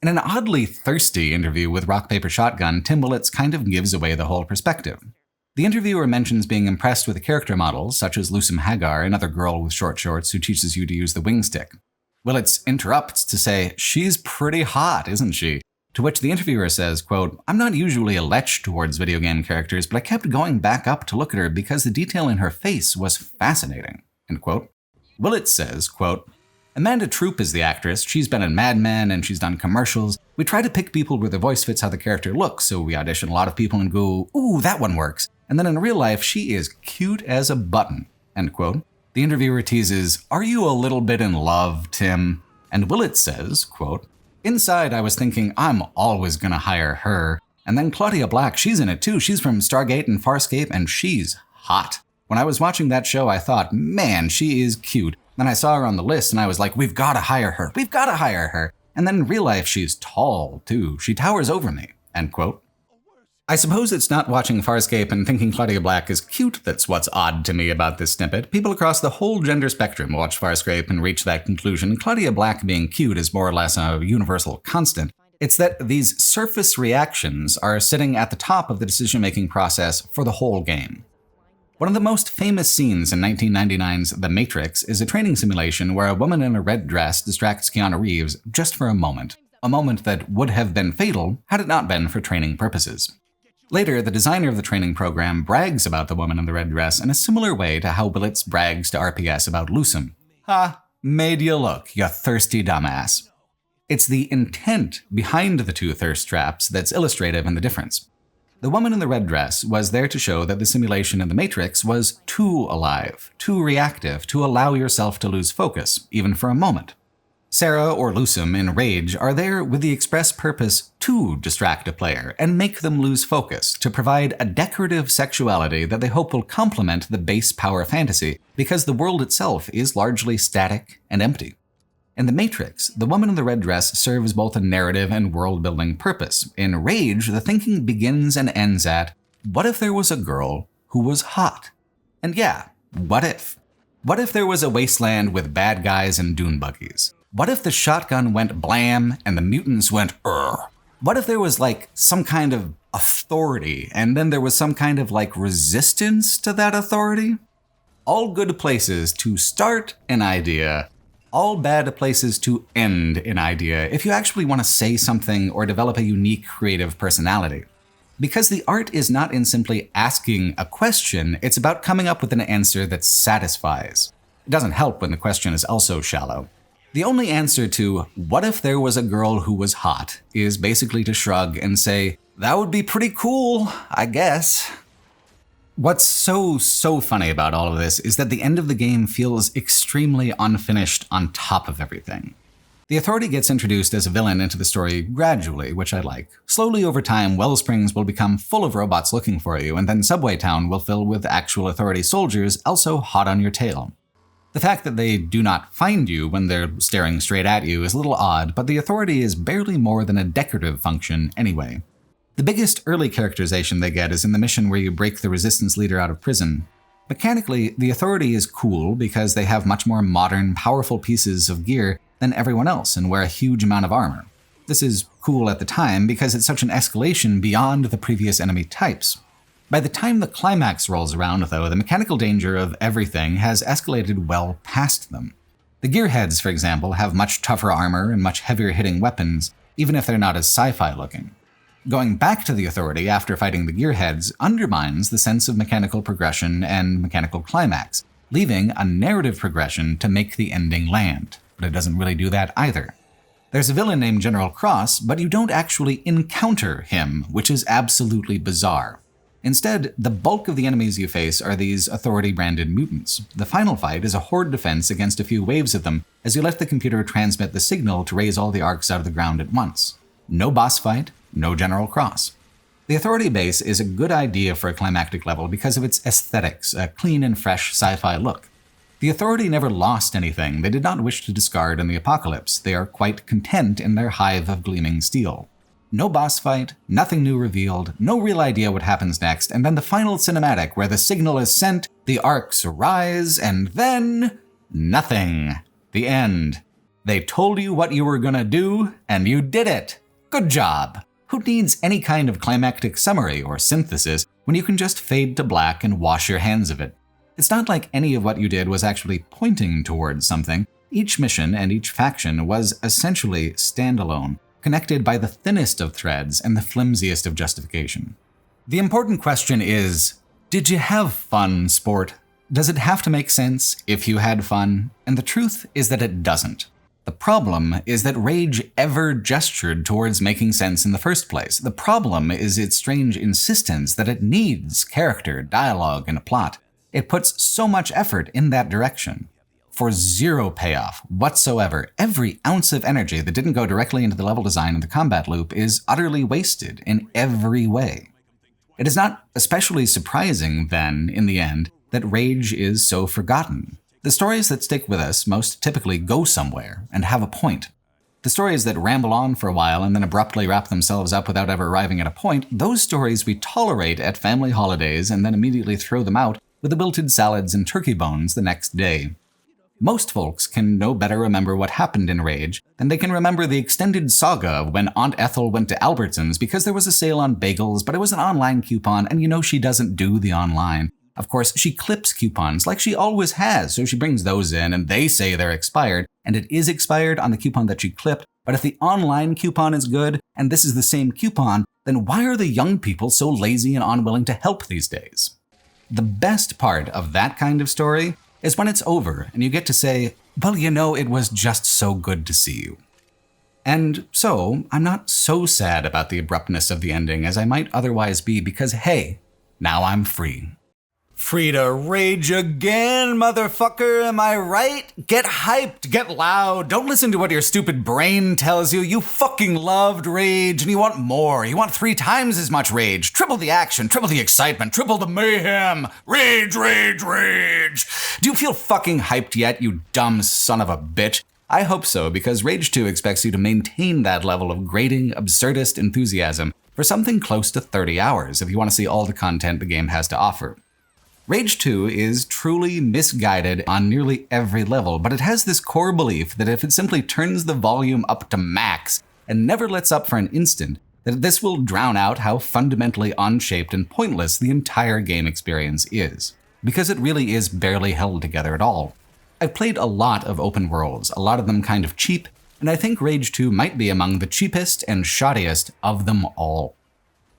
In an oddly thirsty interview with Rock Paper Shotgun, Tim Willits kind of gives away the whole perspective. The interviewer mentions being impressed with the character models, such as Lusum Hagar, another girl with short shorts who teaches you to use the wing stick. Willits interrupts to say, "She's pretty hot, isn't she?" To which the interviewer says, quote, "I'm not usually a lech towards video game characters, but I kept going back up to look at her because the detail in her face was fascinating." End quote. Willits says, quote, "Amanda Troop is the actress. She's been in Mad Men and she's done commercials. We try to pick people where the voice fits how the character looks, so we audition a lot of people and go, ooh, that one works. And then in real life, she is cute as a button." End quote. The interviewer teases, "Are you a little bit in love, Tim?" And Willits says, quote, "Inside, I was thinking I'm always gonna hire her. And then Claudia Black, she's in it too. She's from Stargate and Farscape, and she's hot. When I was watching that show, I thought, man, she is cute. Then I saw her on the list and I was like, we've got to hire her. We've got to hire her. And then in real life, she's tall too. She towers over me." End quote. I suppose it's not watching Farscape and thinking Claudia Black is cute that's what's odd to me about this snippet. People across the whole gender spectrum watch Farscape and reach that conclusion. Claudia Black being cute is more or less a universal constant. It's that these surface reactions are sitting at the top of the decision-making process for the whole game. One of the most famous scenes in 1999's The Matrix is a training simulation where a woman in a red dress distracts Keanu Reeves just for a moment that would have been fatal had it not been for training purposes. Later, the designer of the training program brags about the woman in the red dress in a similar way to how Willits brags to RPS about Lusum. Ha, made you look, you thirsty dumbass. It's the intent behind the two thirst traps that's illustrative in the difference. The woman in the red dress was there to show that the simulation in the Matrix was too alive, too reactive, to allow yourself to lose focus, even for a moment. Sarah or Lusum in Rage are there with the express purpose to distract a player and make them lose focus, to provide a decorative sexuality that they hope will complement the base power fantasy, because the world itself is largely static and empty. In The Matrix, the woman in the red dress serves both a narrative and world-building purpose. In Rage, the thinking begins and ends at, what if there was a girl who was hot? And yeah, what if? What if there was a wasteland with bad guys and dune buggies? What if the shotgun went blam and the mutants went What if there was like some kind of authority and then there was some kind of like resistance to that authority? All good places to start an idea, all bad places to end an idea if you actually want to say something or develop a unique creative personality. Because the art is not in simply asking a question, it's about coming up with an answer that satisfies. It doesn't help when the question is also shallow. The only answer to, what if there was a girl who was hot, is basically to shrug and say, that would be pretty cool, I guess. What's so funny about all of this is that the end of the game feels extremely unfinished on top of everything. The Authority gets introduced as a villain into the story gradually, which I like. Slowly over time, Wellsprings will become full of robots looking for you, and then Subway Town will fill with actual Authority soldiers also hot on your tail. The fact that they do not find you when they're staring straight at you is a little odd, but the authority is barely more than a decorative function anyway. The biggest early characterization they get is in the mission where you break the resistance leader out of prison. Mechanically, the authority is cool because they have much more modern, powerful pieces of gear than everyone else and wear a huge amount of armor. This is cool at the time because it's such an escalation beyond the previous enemy types. By the time the climax rolls around, though, the mechanical danger of everything has escalated well past them. The gearheads, for example, have much tougher armor and much heavier hitting weapons, even if they're not as sci-fi looking. Going back to the authority after fighting the gearheads undermines the sense of mechanical progression and mechanical climax, leaving a narrative progression to make the ending land, but it doesn't really do that either. There's a villain named General Cross, but you don't actually encounter him, which is absolutely bizarre. Instead, the bulk of the enemies you face are these authority-branded mutants. The final fight is a horde defense against a few waves of them as you let the computer transmit the signal to raise all the arcs out of the ground at once. No boss fight, no General Cross. The authority base is a good idea for a climactic level because of its aesthetics, a clean and fresh sci-fi look. The authority never lost anything they did not wish to discard in the apocalypse. They are quite content in their hive of gleaming steel. No boss fight, nothing new revealed, no real idea what happens next, and then the final cinematic where the signal is sent, the arcs rise, and then nothing. The end. They told you what you were gonna do, and you did it. Good job. Who needs any kind of climactic summary or synthesis when you can just fade to black and wash your hands of it? It's not like any of what you did was actually pointing towards something. Each mission and each faction was essentially standalone, connected by the thinnest of threads and the flimsiest of justification. The important question is, did you have fun, sport? Does it have to make sense if you had fun? And the truth is that it doesn't. The problem is that Rage ever gestured towards making sense in the first place. The problem is its strange insistence that it needs character, dialogue, and a plot. It puts so much effort in that direction. For zero payoff whatsoever, every ounce of energy that didn't go directly into the level design and the combat loop is utterly wasted in every way. It is not especially surprising, then, in the end, that Rage is so forgotten. The stories that stick with us most typically go somewhere and have a point. The stories that ramble on for a while and then abruptly wrap themselves up without ever arriving at a point, those stories we tolerate at family holidays and then immediately throw them out with the wilted salads and turkey bones the next day. Most folks can no better remember what happened in Rage than they can remember the extended saga of when Aunt Ethel went to Albertsons because there was a sale on bagels, but it was an online coupon, and you know she doesn't do the online. Of course, she clips coupons like she always has, so she brings those in and they say they're expired, and it is expired on the coupon that she clipped, but if the online coupon is good, and this is the same coupon, then why are the young people so lazy and unwilling to help these days? The best part of that kind of story is when it's over and you get to say, well, you know, it was just so good to see you. And so, I'm not so sad about the abruptness of the ending as I might otherwise be because, hey, now I'm free. Free to rage again, motherfucker, am I right? Get hyped, get loud, don't listen to what your stupid brain tells you. You fucking loved Rage and you want more. You want 3 times as much Rage. Triple the action, triple the excitement, triple the mayhem. Rage, rage, rage. Do you feel fucking hyped yet, you dumb son of a bitch? I hope so, because Rage 2 expects you to maintain that level of grating, absurdist enthusiasm for something close to 30 hours if you want to see all the content the game has to offer. Rage 2 is truly misguided on nearly every level, but it has this core belief that if it simply turns the volume up to max and never lets up for an instant, that this will drown out how fundamentally unshaped and pointless the entire game experience is. Because it really is barely held together at all. I've played a lot of open worlds, a lot of them kind of cheap, and I think Rage 2 might be among the cheapest and shoddiest of them all.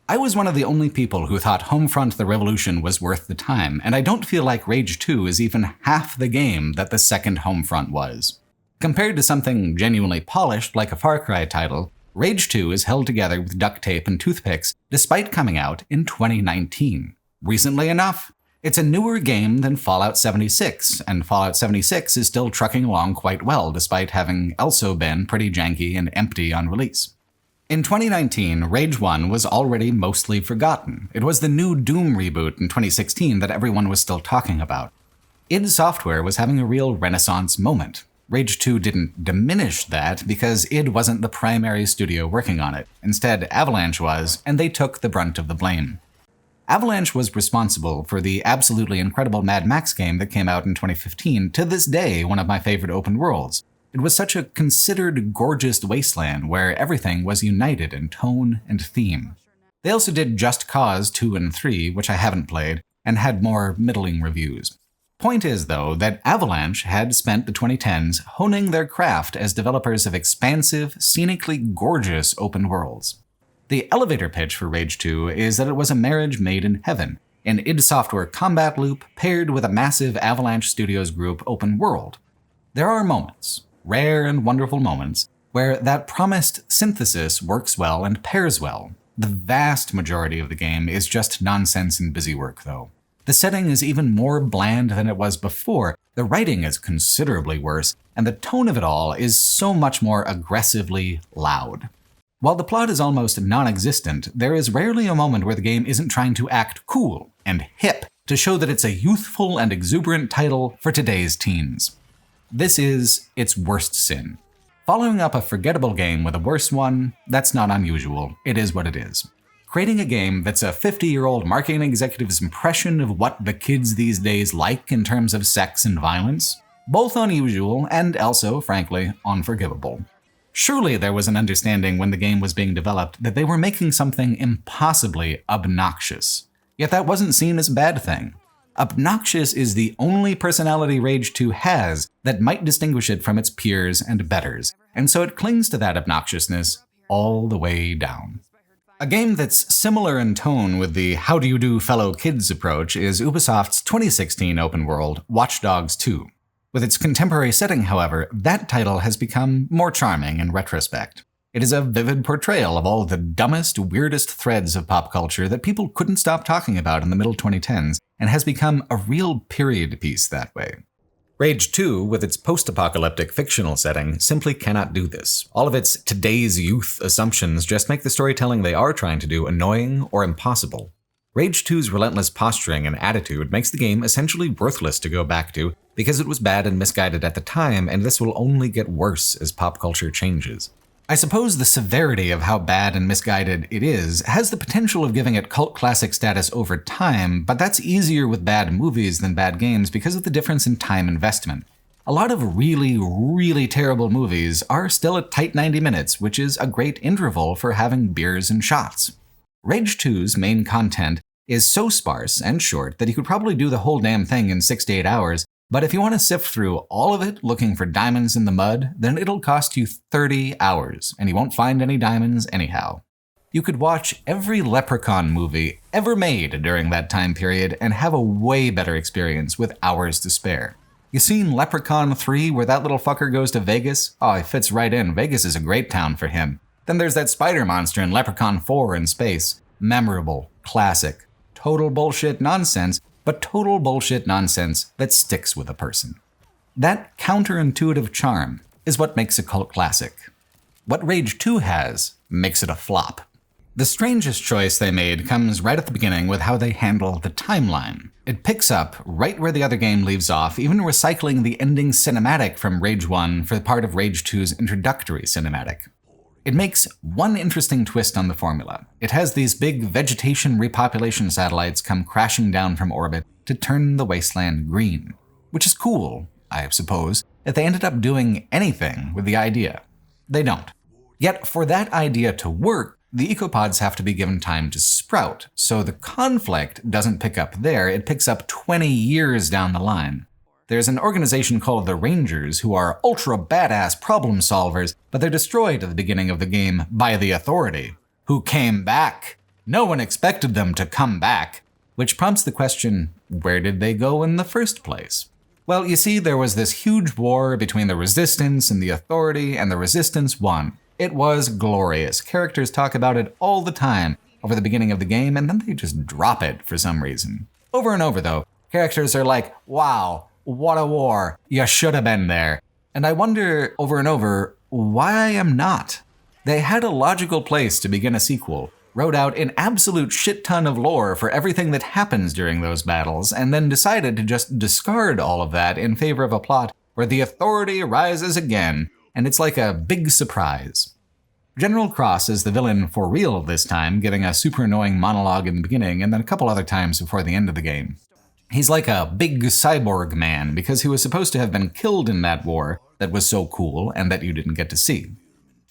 I was one of the only people who thought Homefront: The Revolution was worth the time, and I don't feel like Rage 2 is even half the game that the second Homefront was. Compared to something genuinely polished like a Far Cry title, Rage 2 is held together with duct tape and toothpicks despite coming out in 2019. Recently enough, it's a newer game than Fallout 76, and Fallout 76 is still trucking along quite well despite having also been pretty janky and empty on release. In 2019, Rage 1 was already mostly forgotten. It was the new Doom reboot in 2016 that everyone was still talking about. id Software was having a real renaissance moment. Rage 2 didn't diminish that because id wasn't the primary studio working on it. Instead, Avalanche was, and they took the brunt of the blame. Avalanche was responsible for the absolutely incredible Mad Max game that came out in 2015, to this day one of my favorite open worlds. It was such a considered gorgeous wasteland where everything was united in tone and theme. They also did Just Cause 2 and 3, which I haven't played, and had more middling reviews. Point is, though, that Avalanche had spent the 2010s honing their craft as developers of expansive, scenically gorgeous open worlds. The elevator pitch for Rage 2 is that it was a marriage made in heaven, an id Software combat loop paired with a massive Avalanche Studios Group open world. There are moments, rare and wonderful moments, where that promised synthesis works well and pairs well. The vast majority of the game is just nonsense and busy work, though. The setting is even more bland than it was before, the writing is considerably worse, and the tone of it all is so much more aggressively loud. While the plot is almost non-existent, there is rarely a moment where the game isn't trying to act cool and hip to show that it's a youthful and exuberant title for today's teens. This is its worst sin. Following up a forgettable game with a worse one, that's not unusual. It is what it is. Creating a game that's a 50-year-old marketing executive's impression of what the kids these days like in terms of sex and violence, both unusual and also, frankly, unforgivable. Surely there was an understanding when the game was being developed that they were making something impossibly obnoxious. Yet that wasn't seen as a bad thing. Obnoxious is the only personality Rage 2 has that might distinguish it from its peers and betters, and so it clings to that obnoxiousness all the way down. A game that's similar in tone with the how do you do fellow kids approach is Ubisoft's 2016 open world, Watch Dogs 2. With its contemporary setting, however, that title has become more charming in retrospect. It is a vivid portrayal of all the dumbest, weirdest threads of pop culture that people couldn't stop talking about in the middle 2010s, and has become a real period piece that way. Rage 2, with its post-apocalyptic fictional setting, simply cannot do this. All of its today's youth assumptions just make the storytelling they are trying to do annoying or impossible. Rage 2's relentless posturing and attitude makes the game essentially worthless to go back to because it was bad and misguided at the time, and this will only get worse as pop culture changes. I suppose the severity of how bad and misguided it is has the potential of giving it cult classic status over time, but that's easier with bad movies than bad games because of the difference in time investment. A lot of really, really terrible movies are still a tight 90 minutes, which is a great interval for having beers and shots. Rage 2's main content is so sparse and short that you could probably do the whole damn thing in 6 to 8 hours, but if you want to sift through all of it looking for diamonds in the mud, then it'll cost you 30 hours, and you won't find any diamonds anyhow. You could watch every Leprechaun movie ever made during that time period and have a way better experience with hours to spare. You seen Leprechaun 3 where that little fucker goes to Vegas? Oh, he fits right in. Vegas is a great town for him. Then there's that spider monster in Leprechaun 4 in space. Memorable, classic, total bullshit nonsense, but total bullshit nonsense that sticks with a person. That counterintuitive charm is what makes a cult classic. What Rage 2 has makes it a flop. The strangest choice they made comes right at the beginning with how they handle the timeline. It picks up right where the other game leaves off, even recycling the ending cinematic from Rage 1 for part of Rage 2's introductory cinematic. It makes one interesting twist on the formula. It has these big vegetation repopulation satellites come crashing down from orbit to turn the wasteland green. Which is cool, I suppose, if they ended up doing anything with the idea. They don't. Yet for that idea to work, the ecopods have to be given time to sprout, so the conflict doesn't pick up there, it picks up 20 years down the line. There's an organization called the Rangers who are ultra badass problem solvers, but they're destroyed at the beginning of the game by the Authority, who came back. No one expected them to come back, which prompts the question, where did they go in the first place? Well, you see, there was this huge war between the Resistance and the Authority, and the Resistance won. It was glorious. Characters talk about it all the time over the beginning of the game, and then they just drop it for some reason. Over and over, though, characters are like, wow, what a war. You should have been there. And I wonder over and over why I am not. They had a logical place to begin a sequel, wrote out an absolute shit ton of lore for everything that happens during those battles, and then decided to just discard all of that in favor of a plot where the Authority rises again, and it's like a big surprise. General Cross is the villain for real this time, giving a super annoying monologue in the beginning and then a couple other times before the end of the game. He's like a big cyborg man because he was supposed to have been killed in that war that was so cool and that you didn't get to see.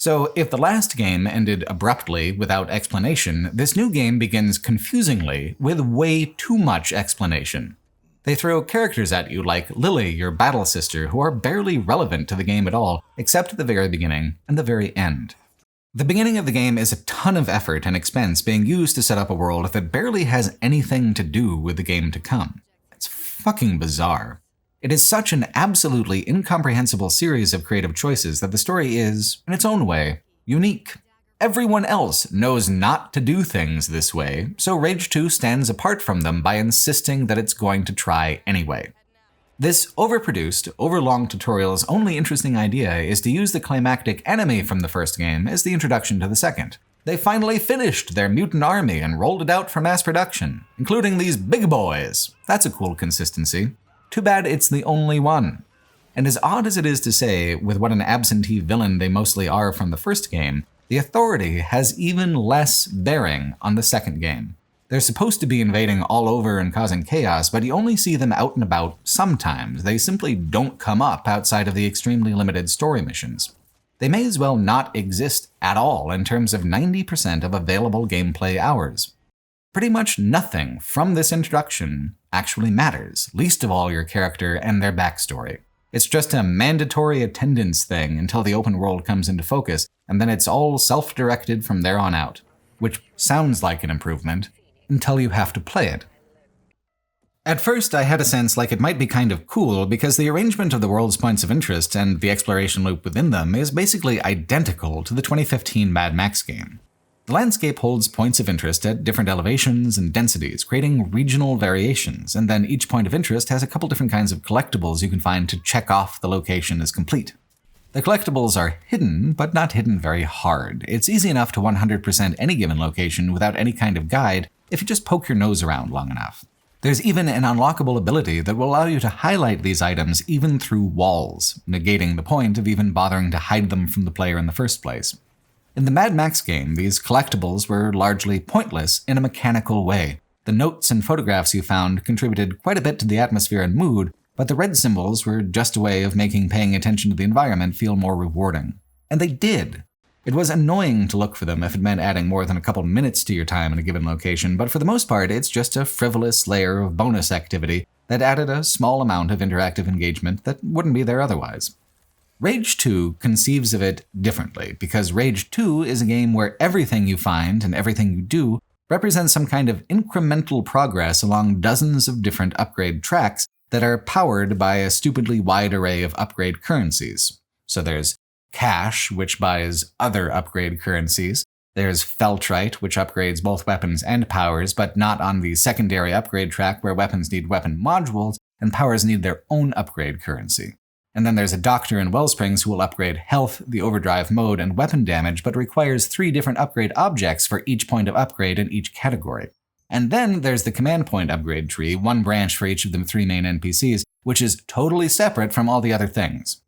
So if the last game ended abruptly without explanation, this new game begins confusingly with way too much explanation. They throw characters at you like Lily, your battle sister, who are barely relevant to the game at all, except at the very beginning and the very end. The beginning of the game is a ton of effort and expense being used to set up a world that barely has anything to do with the game to come. It's fucking bizarre. It is such an absolutely incomprehensible series of creative choices that the story is, in its own way, unique. Everyone else knows not to do things this way, so Rage 2 stands apart from them by insisting that it's going to try anyway. This overproduced, overlong tutorial's only interesting idea is to use the climactic enemy from the first game as the introduction to the second. They finally finished their mutant army and rolled it out for mass production, including these big boys. That's a cool consistency. Too bad it's the only one. And as odd as it is to say, with what an absentee villain they mostly are from the first game, the Authority has even less bearing on the second game. They're supposed to be invading all over and causing chaos, but you only see them out and about sometimes. They simply don't come up outside of the extremely limited story missions. They may as well not exist at all in terms of 90% of available gameplay hours. Pretty much nothing from this introduction actually matters, least of all your character and their backstory. It's just a mandatory attendance thing until the open world comes into focus, and then it's all self-directed from there on out, which sounds like an improvement until you have to play it. At first, I had a sense like it might be kind of cool because the arrangement of the world's points of interest and the exploration loop within them is basically identical to the 2015 Mad Max game. The landscape holds points of interest at different elevations and densities, creating regional variations, and then each point of interest has a couple different kinds of collectibles you can find to check off the location as complete. The collectibles are hidden, but not hidden very hard. It's easy enough to 100% any given location without any kind of guide if you just poke your nose around long enough. There's even an unlockable ability that will allow you to highlight these items even through walls, negating the point of even bothering to hide them from the player in the first place. In the Mad Max game, these collectibles were largely pointless in a mechanical way. The notes and photographs you found contributed quite a bit to the atmosphere and mood, but the red symbols were just a way of making paying attention to the environment feel more rewarding. And they did. It was annoying to look for them if it meant adding more than a couple minutes to your time in a given location, but for the most part, it's just a frivolous layer of bonus activity that added a small amount of interactive engagement that wouldn't be there otherwise. Rage 2 conceives of it differently, because Rage 2 is a game where everything you find and everything you do represents some kind of incremental progress along dozens of different upgrade tracks that are powered by a stupidly wide array of upgrade currencies. So there's Cash, which buys other upgrade currencies. There's Feltrite, which upgrades both weapons and powers, but not on the secondary upgrade track where weapons need weapon modules and powers need their own upgrade currency. And then there's a Doctor in Wellsprings who will upgrade health, the overdrive mode, and weapon damage, but requires 3 different upgrade objects for each point of upgrade in each category. And then there's the command point upgrade tree, 1 branch for each of the 3 main NPCs, which is totally separate from all the other things.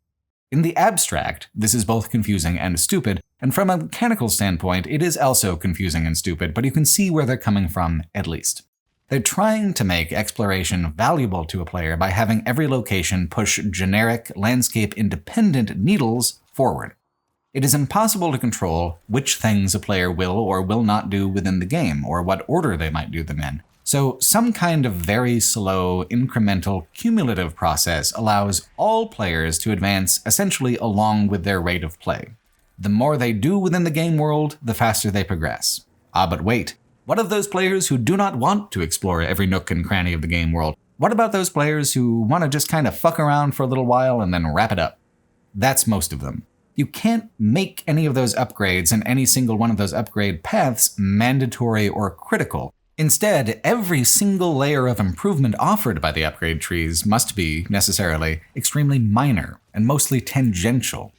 In the abstract, this is both confusing and stupid, and from a mechanical standpoint, it is also confusing and stupid, but you can see where they're coming from, at least. They're trying to make exploration valuable to a player by having every location push generic, landscape-independent needles forward. It is impossible to control which things a player will or will not do within the game, or what order they might do them in. So some kind of very slow, incremental, cumulative process allows all players to advance essentially along with their rate of play. The more they do within the game world, the faster they progress. Ah, but wait. What of those players who do not want to explore every nook and cranny of the game world? What about those players who want to just kind of fuck around for a little while and then wrap it up? That's most of them. You can't make any of those upgrades and any single one of those upgrade paths mandatory or critical. Instead, every single layer of improvement offered by the upgrade trees must be, necessarily, extremely minor and mostly tangential.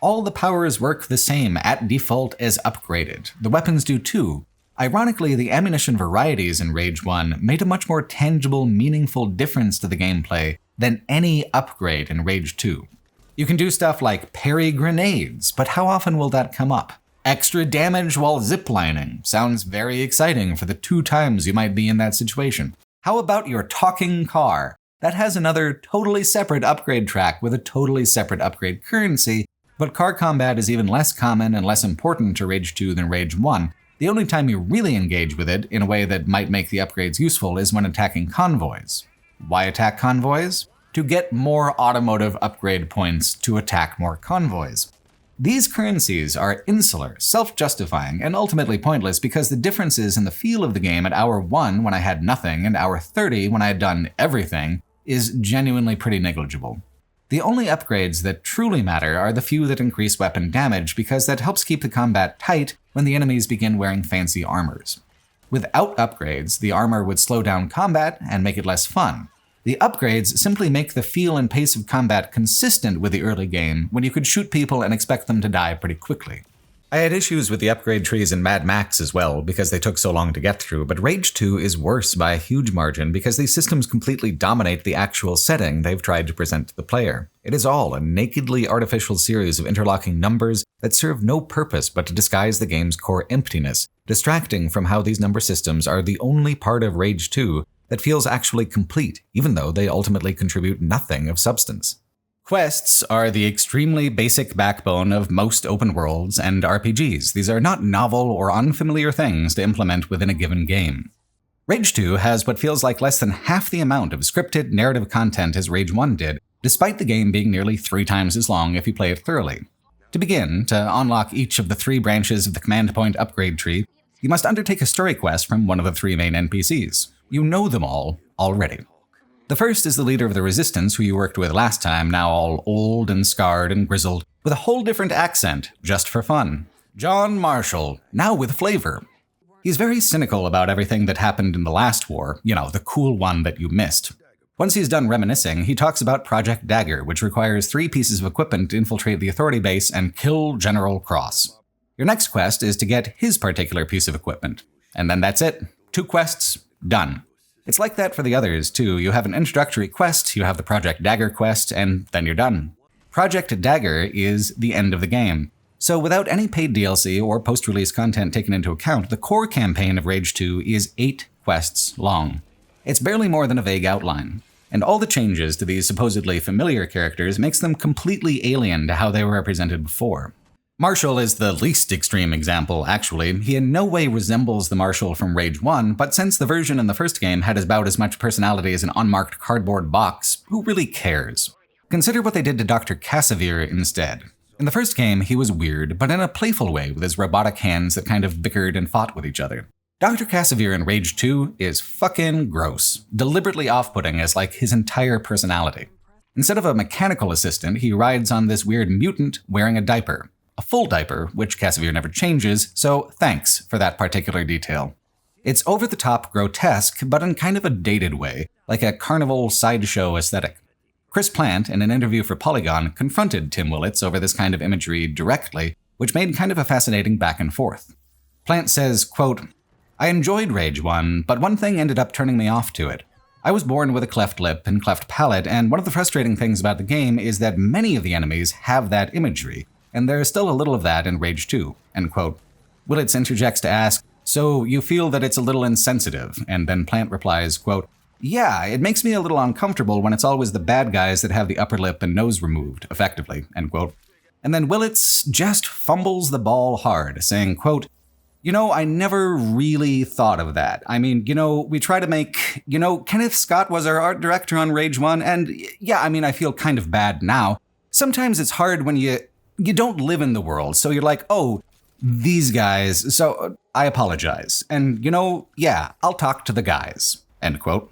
All the powers work the same at default as upgraded. The weapons do too. Ironically, the ammunition varieties in Rage 1 made a much more tangible, meaningful difference to the gameplay than any upgrade in Rage 2. You can do stuff like parry grenades, but how often will that come up? Extra damage while ziplining sounds very exciting for the 2 times you might be in that situation. How about your talking car? That has another totally separate upgrade track with a totally separate upgrade currency, but car combat is even less common and less important to Rage 2 than Rage 1. The only time you really engage with it in a way that might make the upgrades useful is when attacking convoys. Why attack convoys? To get more automotive upgrade points to attack more convoys. These currencies are insular, self-justifying, and ultimately pointless because the differences in the feel of the game at hour 1 when I had nothing and hour 30 when I had done everything is genuinely pretty negligible. The only upgrades that truly matter are the few that increase weapon damage because that helps keep the combat tight when the enemies begin wearing fancy armors. Without upgrades, the armor would slow down combat and make it less fun. The upgrades simply make the feel and pace of combat consistent with the early game when you could shoot people and expect them to die pretty quickly. I had issues with the upgrade trees in Mad Max as well because they took so long to get through, but Rage 2 is worse by a huge margin because these systems completely dominate the actual setting they've tried to present to the player. It is all a nakedly artificial series of interlocking numbers that serve no purpose but to disguise the game's core emptiness, distracting from how these number systems are the only part of Rage 2 that feels actually complete, even though they ultimately contribute nothing of substance. Quests are the extremely basic backbone of most open worlds and RPGs. These are not novel or unfamiliar things to implement within a given game. Rage 2 has what feels like less than half the amount of scripted narrative content as Rage 1 did, despite the game being nearly 3 times as long if you play it thoroughly. To begin, to unlock each of the 3 branches of the command point upgrade tree, you must undertake a story quest from one of the 3 main NPCs. You know them all already. The first is the leader of the Resistance who you worked with last time, now all old and scarred and grizzled, with a whole different accent, just for fun. John Marshall, now with flavor. He's very cynical about everything that happened in the last war, the cool one that you missed. Once he's done reminiscing, he talks about Project Dagger, which requires 3 pieces of equipment to infiltrate the Authority base and kill General Cross. Your next quest is to get his particular piece of equipment. And then that's it. 2 quests, done. It's like that for the others, too. You have an introductory quest, you have the Project Dagger quest, and then you're done. Project Dagger is the end of the game. So without any paid DLC or post-release content taken into account, the core campaign of Rage 2 is 8 quests long. It's barely more than a vague outline. And all the changes to these supposedly familiar characters makes them completely alien to how they were represented before. Marshall is the least extreme example, actually. He in no way resembles the Marshall from Rage 1, but since the version in the first game had about as much personality as an unmarked cardboard box, who really cares? Consider what they did to Dr. Cassavir instead. In the first game, he was weird, but in a playful way with his robotic hands that kind of bickered and fought with each other. Dr. Cassavir in Rage 2 is fucking gross, deliberately off-putting as like his entire personality. Instead of a mechanical assistant, he rides on this weird mutant wearing a diaper. A full diaper, which Cassavir never changes, so thanks for that particular detail. It's over-the-top grotesque, but in kind of a dated way, like a carnival sideshow aesthetic. Chris Plant, in an interview for Polygon, confronted Tim Willits over this kind of imagery directly, which made kind of a fascinating back and forth. Plant says, quote, "I enjoyed Rage 1, but one thing ended up turning me off to it. I was born with a cleft lip and cleft palate, and one of the frustrating things about the game is that many of the enemies have that imagery, and there's still a little of that in Rage 2, end quote. Willits interjects to ask, "So you feel that it's a little insensitive?" And then Plant replies, quote, "Yeah, it makes me a little uncomfortable when it's always the bad guys that have the upper lip and nose removed, effectively," end quote. And then Willits just fumbles the ball hard, saying, quote, I never really thought of that. I mean, we try to make, Kenneth Scott was our art director on Rage 1, and yeah, I feel kind of bad now. Sometimes it's hard when you don't live in the world, so you're like, oh, these guys, so I apologize. And, yeah, I'll talk to the guys, end quote.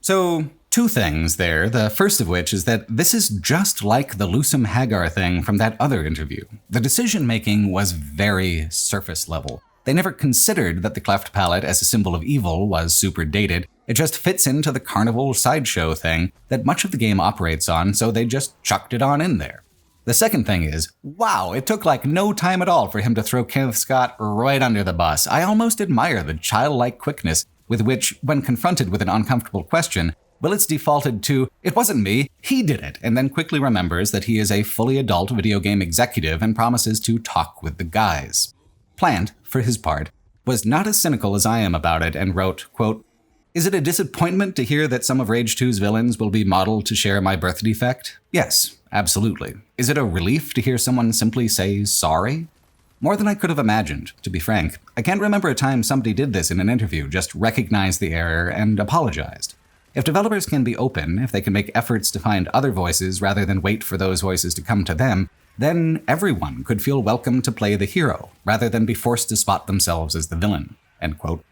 So, 2 things there, the first of which is that this is just like the Lusum Hagar thing from that other interview. The decision-making was very surface level. They never considered that the cleft palate as a symbol of evil was super dated. It just fits into the carnival sideshow thing that much of the game operates on, so they just chucked it on in there. The second thing is, wow, it took like no time at all for him to throw Kenneth Scott right under the bus. I almost admire the childlike quickness with which, when confronted with an uncomfortable question, Willits defaulted to, "It wasn't me, he did it," and then quickly remembers that he is a fully adult video game executive and promises to talk with the guys. Plant, for his part, was not as cynical as I am about it and wrote, quote, "Is it a disappointment to hear that some of Rage 2's villains will be modeled to share my birth defect? Yes, absolutely. Is it a relief to hear someone simply say sorry? More than I could have imagined, to be frank. I can't remember a time somebody did this in an interview, just recognized the error and apologized. If developers can be open, if they can make efforts to find other voices rather than wait for those voices to come to them, then everyone could feel welcome to play the hero, rather than be forced to spot themselves as the villain." End quote.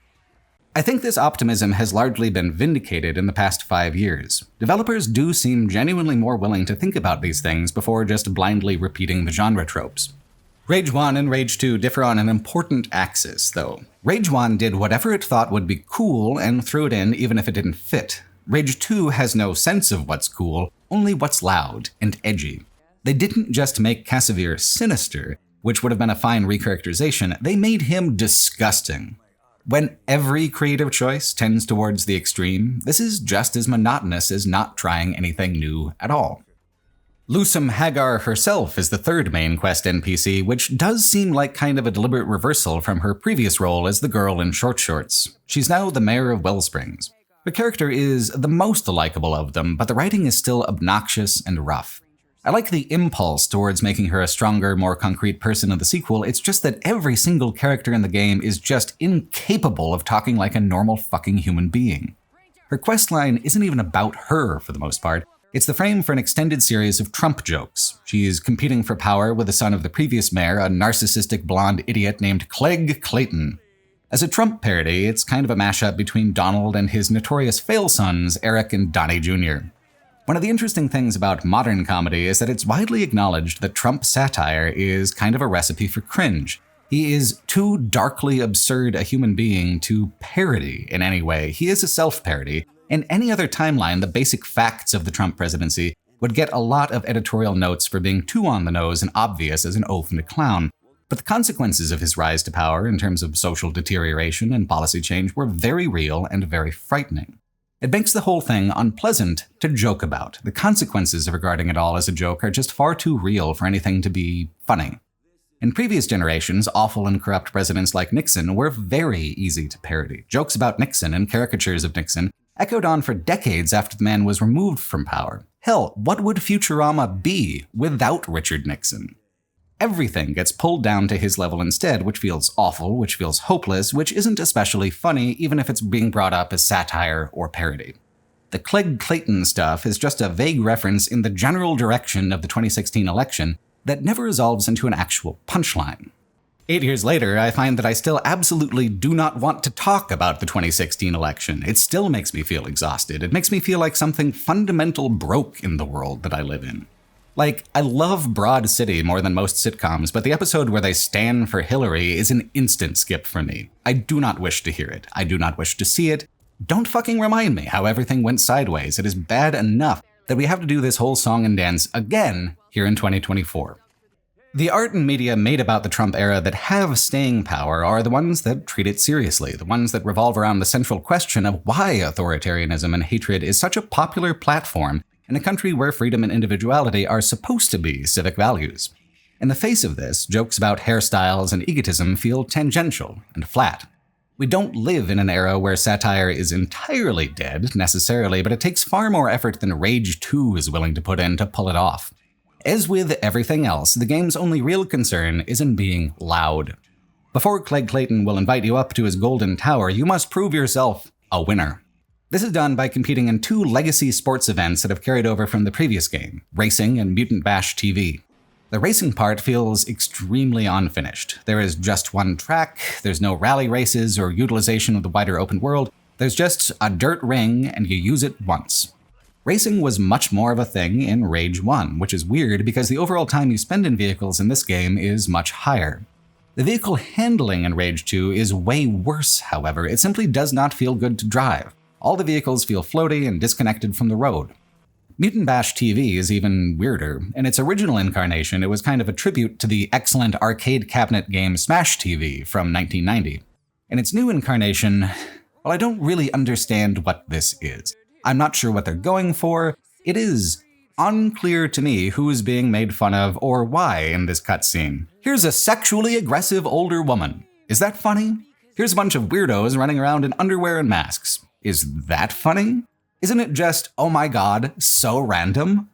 I think this optimism has largely been vindicated in the past 5 years. Developers do seem genuinely more willing to think about these things before just blindly repeating the genre tropes. Rage 1 and Rage 2 differ on an important axis, though. Rage 1 did whatever it thought would be cool and threw it in even if it didn't fit. Rage 2 has no sense of what's cool, only what's loud and edgy. They didn't just make Casimir sinister, which would have been a fine recharacterization, they made him disgusting. When every creative choice tends towards the extreme, this is just as monotonous as not trying anything new at all. Lusum Hagar herself is the third main quest NPC, which does seem like kind of a deliberate reversal from her previous role as the girl in short shorts. She's now the mayor of Wellsprings. Her character is the most likable of them, but the writing is still obnoxious and rough. I like the impulse towards making her a stronger, more concrete person in the sequel, it's just that every single character in the game is just incapable of talking like a normal fucking human being. Her questline isn't even about her, for the most part. It's the frame for an extended series of Trump jokes. She's competing for power with the son of the previous mayor, a narcissistic blonde idiot named Clegg Clayton. As a Trump parody, it's kind of a mashup between Donald and his notorious fail sons, Eric and Donnie Jr. One of the interesting things about modern comedy is that it's widely acknowledged that Trump satire is kind of a recipe for cringe. He is too darkly absurd a human being to parody in any way. He is a self-parody. In any other timeline, the basic facts of the Trump presidency would get a lot of editorial notes for being too on the nose and obvious as an oaf and a clown. But the consequences of his rise to power in terms of social deterioration and policy change were very real and very frightening. It makes the whole thing unpleasant to joke about. The consequences of regarding it all as a joke are just far too real for anything to be funny. In previous generations, awful and corrupt presidents like Nixon were very easy to parody. Jokes about Nixon and caricatures of Nixon echoed on for decades after the man was removed from power. Hell, what would Futurama be without Richard Nixon? Everything gets pulled down to his level instead, which feels awful, which feels hopeless, which isn't especially funny, even if it's being brought up as satire or parody. The Clegg Clayton stuff is just a vague reference in the general direction of the 2016 election that never resolves into an actual punchline. 8 years later, I find that I still absolutely do not want to talk about the 2016 election. It still makes me feel exhausted. It makes me feel like something fundamental broke in the world that I live in. Like, I love Broad City more than most sitcoms, but the episode where they stand for Hillary is an instant skip for me. I do not wish to hear it. I do not wish to see it. Don't fucking remind me how everything went sideways. It is bad enough that we have to do this whole song and dance again here in 2024. The art and media made about the Trump era that have staying power are the ones that treat it seriously, the ones that revolve around the central question of why authoritarianism and hatred is such a popular platform in a country where freedom and individuality are supposed to be civic values. In the face of this, jokes about hairstyles and egotism feel tangential and flat. We don't live in an era where satire is entirely dead, necessarily, but it takes far more effort than Rage 2 is willing to put in to pull it off. As with everything else, the game's only real concern is in being loud. Before Clegg Clayton will invite you up to his golden tower, you must prove yourself a winner. This is done by competing in 2 legacy sports events that have carried over from the previous game, Racing and Mutant Bash TV. The racing part feels extremely unfinished. There is just one track, there's no rally races or utilization of the wider open world, there's just a dirt ring and you use it once. Racing was much more of a thing in Rage 1, which is weird because the overall time you spend in vehicles in this game is much higher. The vehicle handling in Rage 2 is way worse, however. It simply does not feel good to drive. All the vehicles feel floaty and disconnected from the road. Mutant Bash TV is even weirder. In its original incarnation, it was kind of a tribute to the excellent arcade cabinet game Smash TV from 1990. In its new incarnation, well, I don't really understand what this is. I'm not sure what they're going for. It is unclear to me who is being made fun of or why in this cutscene. Here's a sexually aggressive older woman. Is that funny? Here's a bunch of weirdos running around in underwear and masks. Is that funny? Isn't it just, oh my god, so random?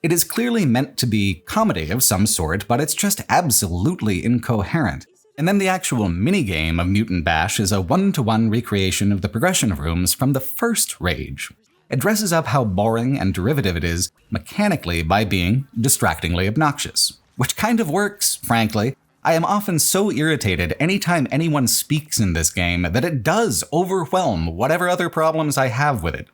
It is clearly meant to be comedy of some sort, but it's just absolutely incoherent. And then the actual minigame of Mutant Bash is a one-to-one recreation of the progression rooms from the first Rage. It dresses up how boring and derivative it is mechanically by being distractingly obnoxious. Which kind of works, frankly. I am often so irritated anytime anyone speaks in this game that it does overwhelm whatever other problems I have with it.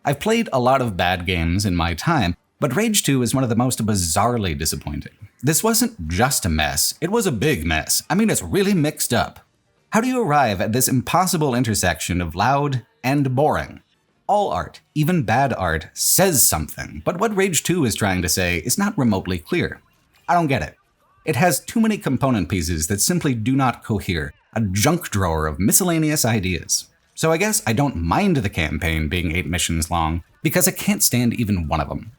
I've played a lot of bad games in my time, but Rage 2 is one of the most bizarrely disappointing. This wasn't just a mess, it was a big mess. I mean, it's really mixed up. How do you arrive at this impossible intersection of loud and boring? All art, even bad art, says something, but what Rage 2 is trying to say is not remotely clear. I don't get it. It has too many component pieces that simply do not cohere, a junk drawer of miscellaneous ideas. So I guess I don't mind the campaign being 8 missions long, because I can't stand even one of them.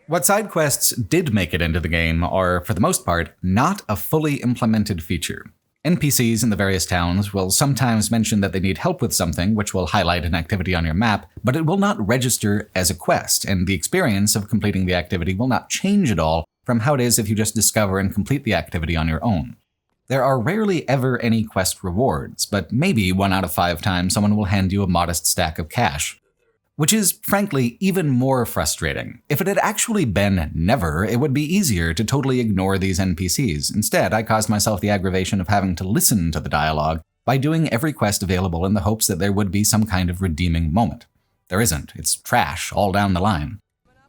What side quests did make it into the game are, for the most part, not a fully implemented feature. NPCs in the various towns will sometimes mention that they need help with something, which will highlight an activity on your map, but it will not register as a quest, and the experience of completing the activity will not change at all from how it is if you just discover and complete the activity on your own. There are rarely ever any quest rewards, but maybe 1 out of 5 times someone will hand you a modest stack of cash. Which is, frankly, even more frustrating. If it had actually been never, it would be easier to totally ignore these NPCs. Instead, I caused myself the aggravation of having to listen to the dialogue by doing every quest available in the hopes that there would be some kind of redeeming moment. There isn't. It's trash all down the line.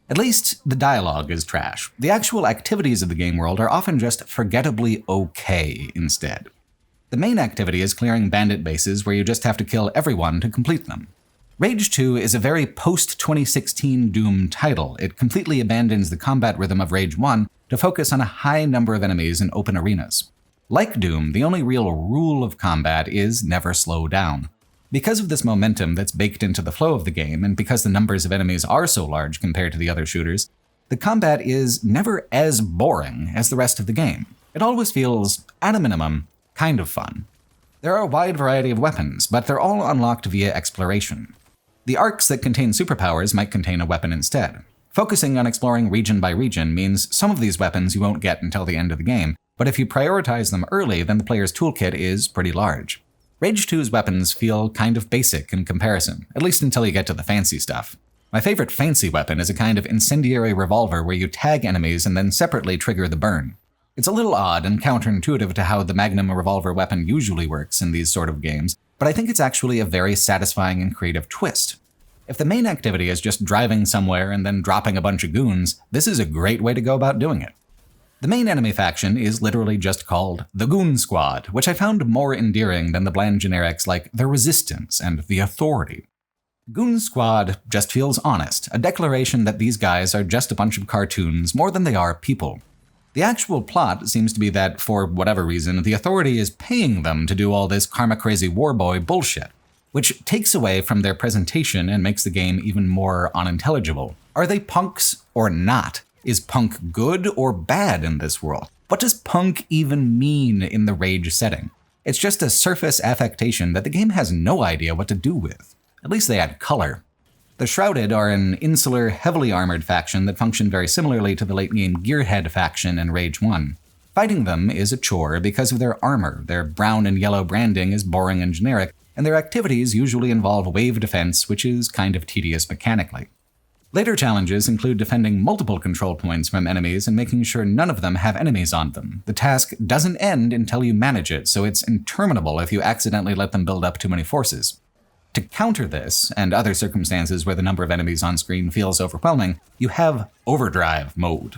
At least, the dialogue is trash. The actual activities of the game world are often just forgettably okay instead. The main activity is clearing bandit bases where you just have to kill everyone to complete them. Rage 2 is a very post-2016 Doom title. It completely abandons the combat rhythm of Rage 1 to focus on a high number of enemies in open arenas. Like Doom, the only real rule of combat is never slow down. Because of this momentum that's baked into the flow of the game, and because the numbers of enemies are so large compared to the other shooters, the combat is never as boring as the rest of the game. It always feels, at a minimum, kind of fun. There are a wide variety of weapons, but they're all unlocked via exploration. The arcs that contain superpowers might contain a weapon instead. Focusing on exploring region by region means some of these weapons you won't get until the end of the game, but if you prioritize them early, then the player's toolkit is pretty large. Rage 2's weapons feel kind of basic in comparison, at least until you get to the fancy stuff. My favorite fancy weapon is a kind of incendiary revolver where you tag enemies and then separately trigger the burn. It's a little odd and counterintuitive to how the Magnum revolver weapon usually works in these sort of games, but I think it's actually a very satisfying and creative twist. If the main activity is just driving somewhere and then dropping a bunch of goons, this is a great way to go about doing it. The main enemy faction is literally just called the Goon Squad, which I found more endearing than the bland generics like the Resistance and the Authority. Goon Squad just feels honest, a declaration that these guys are just a bunch of cartoons more than they are people. The actual plot seems to be that, for whatever reason, the Authority is paying them to do all this karma-crazy warboy bullshit, which takes away from their presentation and makes the game even more unintelligible. Are they punks or not? Is punk good or bad in this world? What does punk even mean in the Rage setting? It's just a surface affectation that the game has no idea what to do with. At least they add color. The Shrouded are an insular, heavily armored faction that function very similarly to the late-game Gearhead faction in Rage 1. Fighting them is a chore because of their armor. Their brown and yellow branding is boring and generic, and their activities usually involve wave defense, which is kind of tedious mechanically. Later challenges include defending multiple control points from enemies and making sure none of them have enemies on them. The task doesn't end until you manage it, so it's interminable if you accidentally let them build up too many forces. To counter this, and other circumstances where the number of enemies on screen feels overwhelming, you have Overdrive mode.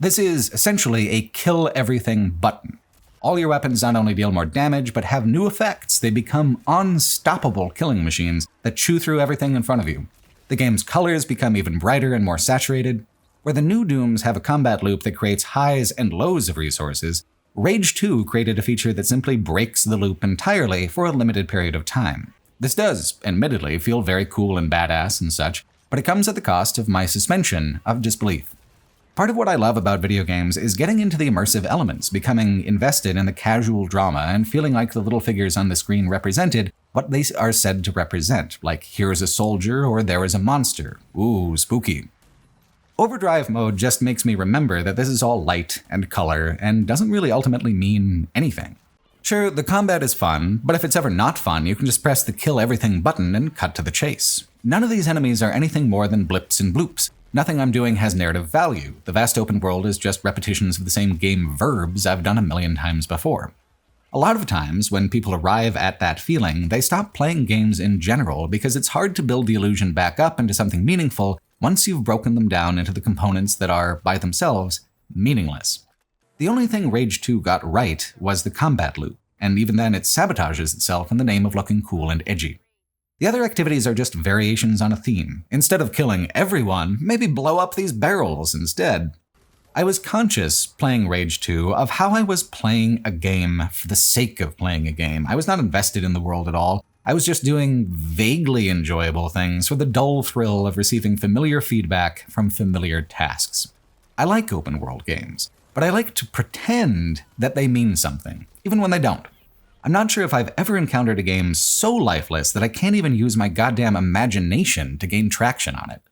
This is essentially a kill everything button. All your weapons not only deal more damage, but have new effects. They become unstoppable killing machines that chew through everything in front of you. The game's colors become even brighter and more saturated. Where the new Dooms have a combat loop that creates highs and lows of resources, Rage 2 created a feature that simply breaks the loop entirely for a limited period of time. This does, admittedly, feel very cool and badass and such, but it comes at the cost of my suspension of disbelief. Part of what I love about video games is getting into the immersive elements, becoming invested in the casual drama, and feeling like the little figures on the screen represented what they are said to represent, like here's a soldier or there is a monster. Ooh, spooky. Overdrive mode just makes me remember that this is all light and color and doesn't really ultimately mean anything. Sure, the combat is fun, but if it's ever not fun, you can just press the kill everything button and cut to the chase. None of these enemies are anything more than blips and bloops. Nothing I'm doing has narrative value. The vast open world is just repetitions of the same game verbs I've done a million times before. A lot of times, when people arrive at that feeling, they stop playing games in general because it's hard to build the illusion back up into something meaningful once you've broken them down into the components that are, by themselves, meaningless. The only thing Rage 2 got right was the combat loop, and even then it sabotages itself in the name of looking cool and edgy. The other activities are just variations on a theme. Instead of killing everyone, maybe blow up these barrels instead. I was conscious, playing Rage 2, of how I was playing a game for the sake of playing a game. I was not invested in the world at all. I was just doing vaguely enjoyable things for the dull thrill of receiving familiar feedback from familiar tasks. I like open world games, but I like to pretend that they mean something, even when they don't. I'm not sure if I've ever encountered a game so lifeless that I can't even use my goddamn imagination to gain traction on it.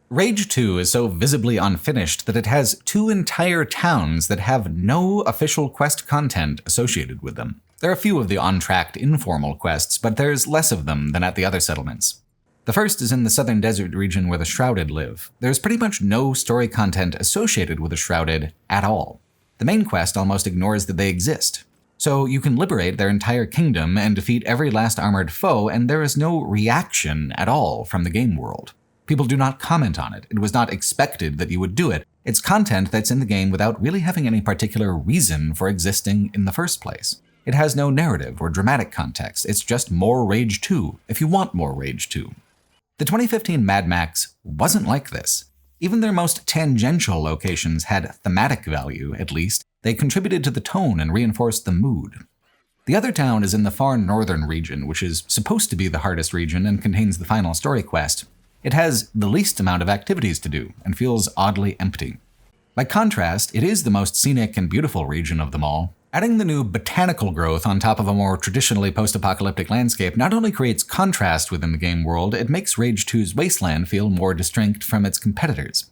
Rage 2 is so visibly unfinished that it has 2 entire towns that have no official quest content associated with them. There are a few of the on-tracked informal quests, but there's less of them than at the other settlements. The first is in the southern desert region where the Shrouded live. There's pretty much no story content associated with the Shrouded at all. The main quest almost ignores that they exist. So you can liberate their entire kingdom and defeat every last armored foe, and there is no reaction at all from the game world. People do not comment on it. It was not expected that you would do it. It's content that's in the game without really having any particular reason for existing in the first place. It has no narrative or dramatic context. It's just more Rage 2, if you want more Rage 2. The 2015 Mad Max wasn't like this. Even their most tangential locations had thematic value, at least. They contributed to the tone and reinforced the mood. The other town is in the far northern region, which is supposed to be the hardest region and contains the final story quest. It has the least amount of activities to do and feels oddly empty. By contrast, it is the most scenic and beautiful region of them all. Adding the new botanical growth on top of a more traditionally post-apocalyptic landscape not only creates contrast within the game world, it makes Rage 2's wasteland feel more distinct from its competitors.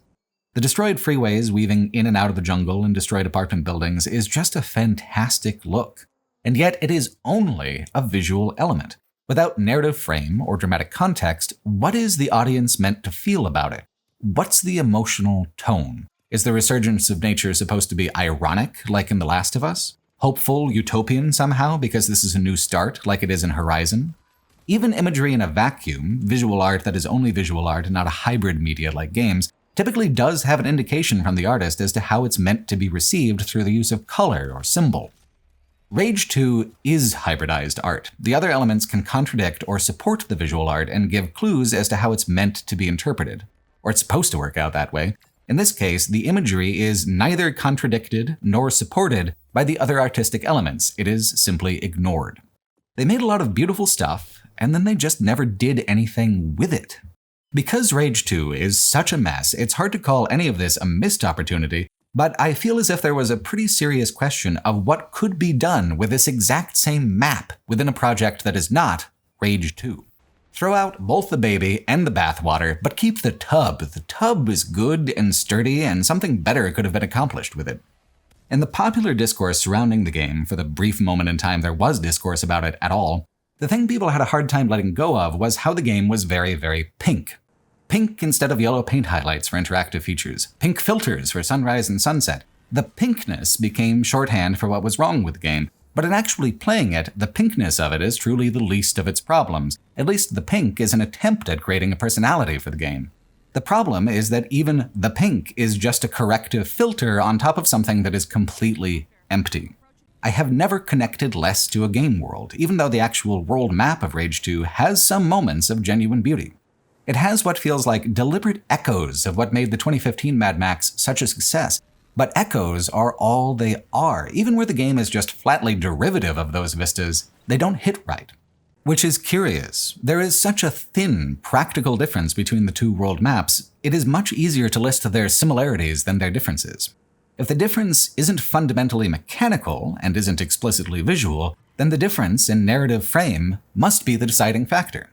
The destroyed freeways weaving in and out of the jungle and destroyed apartment buildings is just a fantastic look. And yet it is only a visual element. Without narrative frame or dramatic context, what is the audience meant to feel about it? What's the emotional tone? Is the resurgence of nature supposed to be ironic, like in The Last of Us? Hopeful, utopian somehow, because this is a new start, like it is in Horizon? Even imagery in a vacuum, visual art that is only visual art and not a hybrid media like games, typically does have an indication from the artist as to how it's meant to be received through the use of color or symbol. Rage 2 is hybridized art. The other elements can contradict or support the visual art and give clues as to how it's meant to be interpreted. Or it's supposed to work out that way. In this case, the imagery is neither contradicted nor supported by the other artistic elements. It is simply ignored. They made a lot of beautiful stuff, and then they just never did anything with it. Because Rage 2 is such a mess, it's hard to call any of this a missed opportunity, but I feel as if there was a pretty serious question of what could be done with this exact same map within a project that is not Rage 2. Throw out both the baby and the bathwater, but keep the tub. The tub is good and sturdy, and something better could have been accomplished with it. In the popular discourse surrounding the game, for the brief moment in time there was discourse about it at all, the thing people had a hard time letting go of was how the game was very, very pink. Pink instead of yellow paint highlights for interactive features. Pink filters for sunrise and sunset. The pinkness became shorthand for what was wrong with the game, but in actually playing it, the pinkness of it is truly the least of its problems. At least the pink is an attempt at creating a personality for the game. The problem is that even the pink is just a corrective filter on top of something that is completely empty. I have never connected less to a game world, even though the actual world map of Rage 2 has some moments of genuine beauty. It has what feels like deliberate echoes of what made the 2015 Mad Max such a success. But echoes are all they are. Even where the game is just flatly derivative of those vistas, they don't hit right. Which is curious. There is such a thin, practical difference between the two world maps, it is much easier to list their similarities than their differences. If the difference isn't fundamentally mechanical and isn't explicitly visual, then the difference in narrative frame must be the deciding factor.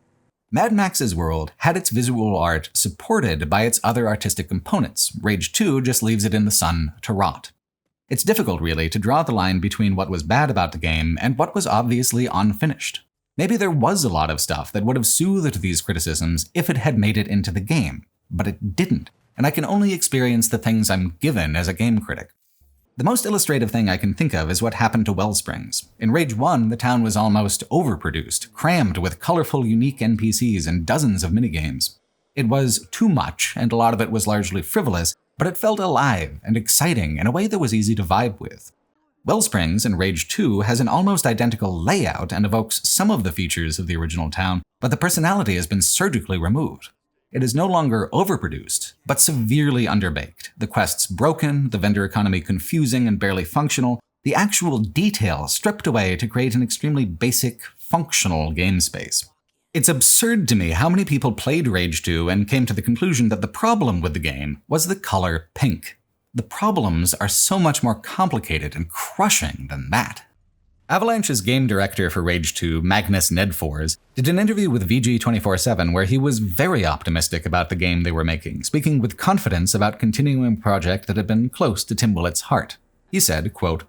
Mad Max's world had its visual art supported by its other artistic components. Rage 2 just leaves it in the sun to rot. It's difficult, really, to draw the line between what was bad about the game and what was obviously unfinished. Maybe there was a lot of stuff that would have soothed these criticisms if it had made it into the game, but it didn't, and I can only experience the things I'm given as a game critic. The most illustrative thing I can think of is what happened to Wellsprings. In Rage 1, the town was almost overproduced, crammed with colorful, unique NPCs and dozens of minigames. It was too much, and a lot of it was largely frivolous, but it felt alive and exciting in a way that was easy to vibe with. Wellsprings in Rage 2 has an almost identical layout and evokes some of the features of the original town, but the personality has been surgically removed. It is no longer overproduced, but severely underbaked. The quests broken, the vendor economy confusing and barely functional, the actual detail stripped away to create an extremely basic, functional game space. It's absurd to me how many people played Rage 2 and came to the conclusion that the problem with the game was the color pink. The problems are so much more complicated and crushing than that. Avalanche's game director for Rage 2, Magnus Nedfors, did an interview with VG247 where he was very optimistic about the game they were making, speaking with confidence about continuing a project that had been close to Tim Willett's heart. He said, quote,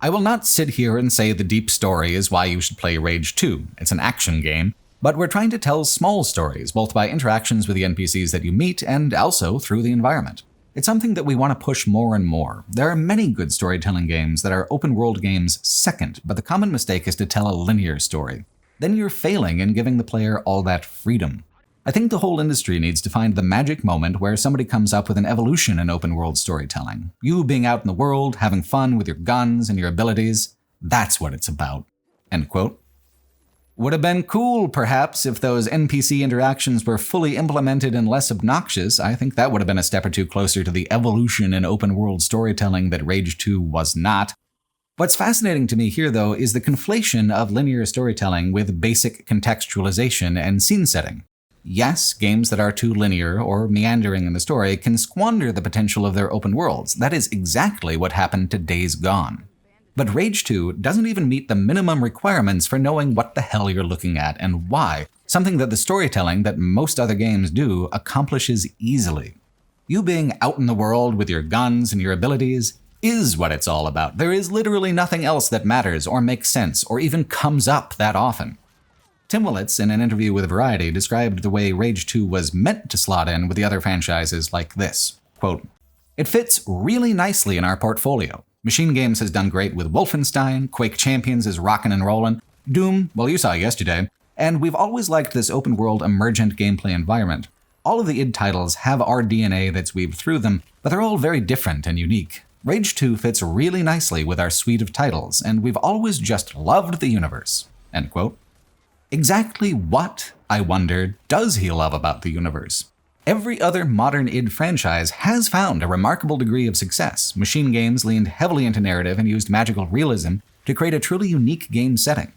"I will not sit here and say the deep story is why you should play Rage 2. It's an action game, but we're trying to tell small stories, both by interactions with the NPCs that you meet and also through the environment. It's something that we want to push more and more. There are many good storytelling games that are open-world games second, but the common mistake is to tell a linear story. Then you're failing in giving the player all that freedom. I think the whole industry needs to find the magic moment where somebody comes up with an evolution in open-world storytelling. You being out in the world, having fun with your guns and your abilities, that's what it's about." End quote. Would have been cool, perhaps, if those NPC interactions were fully implemented and less obnoxious. I think that would have been a step or two closer to the evolution in open-world storytelling that Rage 2 was not. What's fascinating to me here, though, is the conflation of linear storytelling with basic contextualization and scene setting. Yes, games that are too linear or meandering in the story can squander the potential of their open worlds. That is exactly what happened to Days Gone. But Rage 2 doesn't even meet the minimum requirements for knowing what the hell you're looking at and why, something that the storytelling that most other games do accomplishes easily. You being out in the world with your guns and your abilities is what it's all about. There is literally nothing else that matters or makes sense or even comes up that often. Tim Willits, in an interview with Variety, described the way Rage 2 was meant to slot in with the other franchises like this, quote, "It fits really nicely in our portfolio. Machine Games has done great with Wolfenstein, Quake Champions is rockin' and rollin', Doom, well you saw yesterday, and we've always liked this open-world emergent gameplay environment. All of the id titles have our DNA that's weaved through them, but they're all very different and unique. Rage 2 fits really nicely with our suite of titles, and we've always just loved the universe." End quote. Exactly what, I wonder, does he love about the universe? Every other modern id franchise has found a remarkable degree of success. Machine Games leaned heavily into narrative and used magical realism to create a truly unique game setting.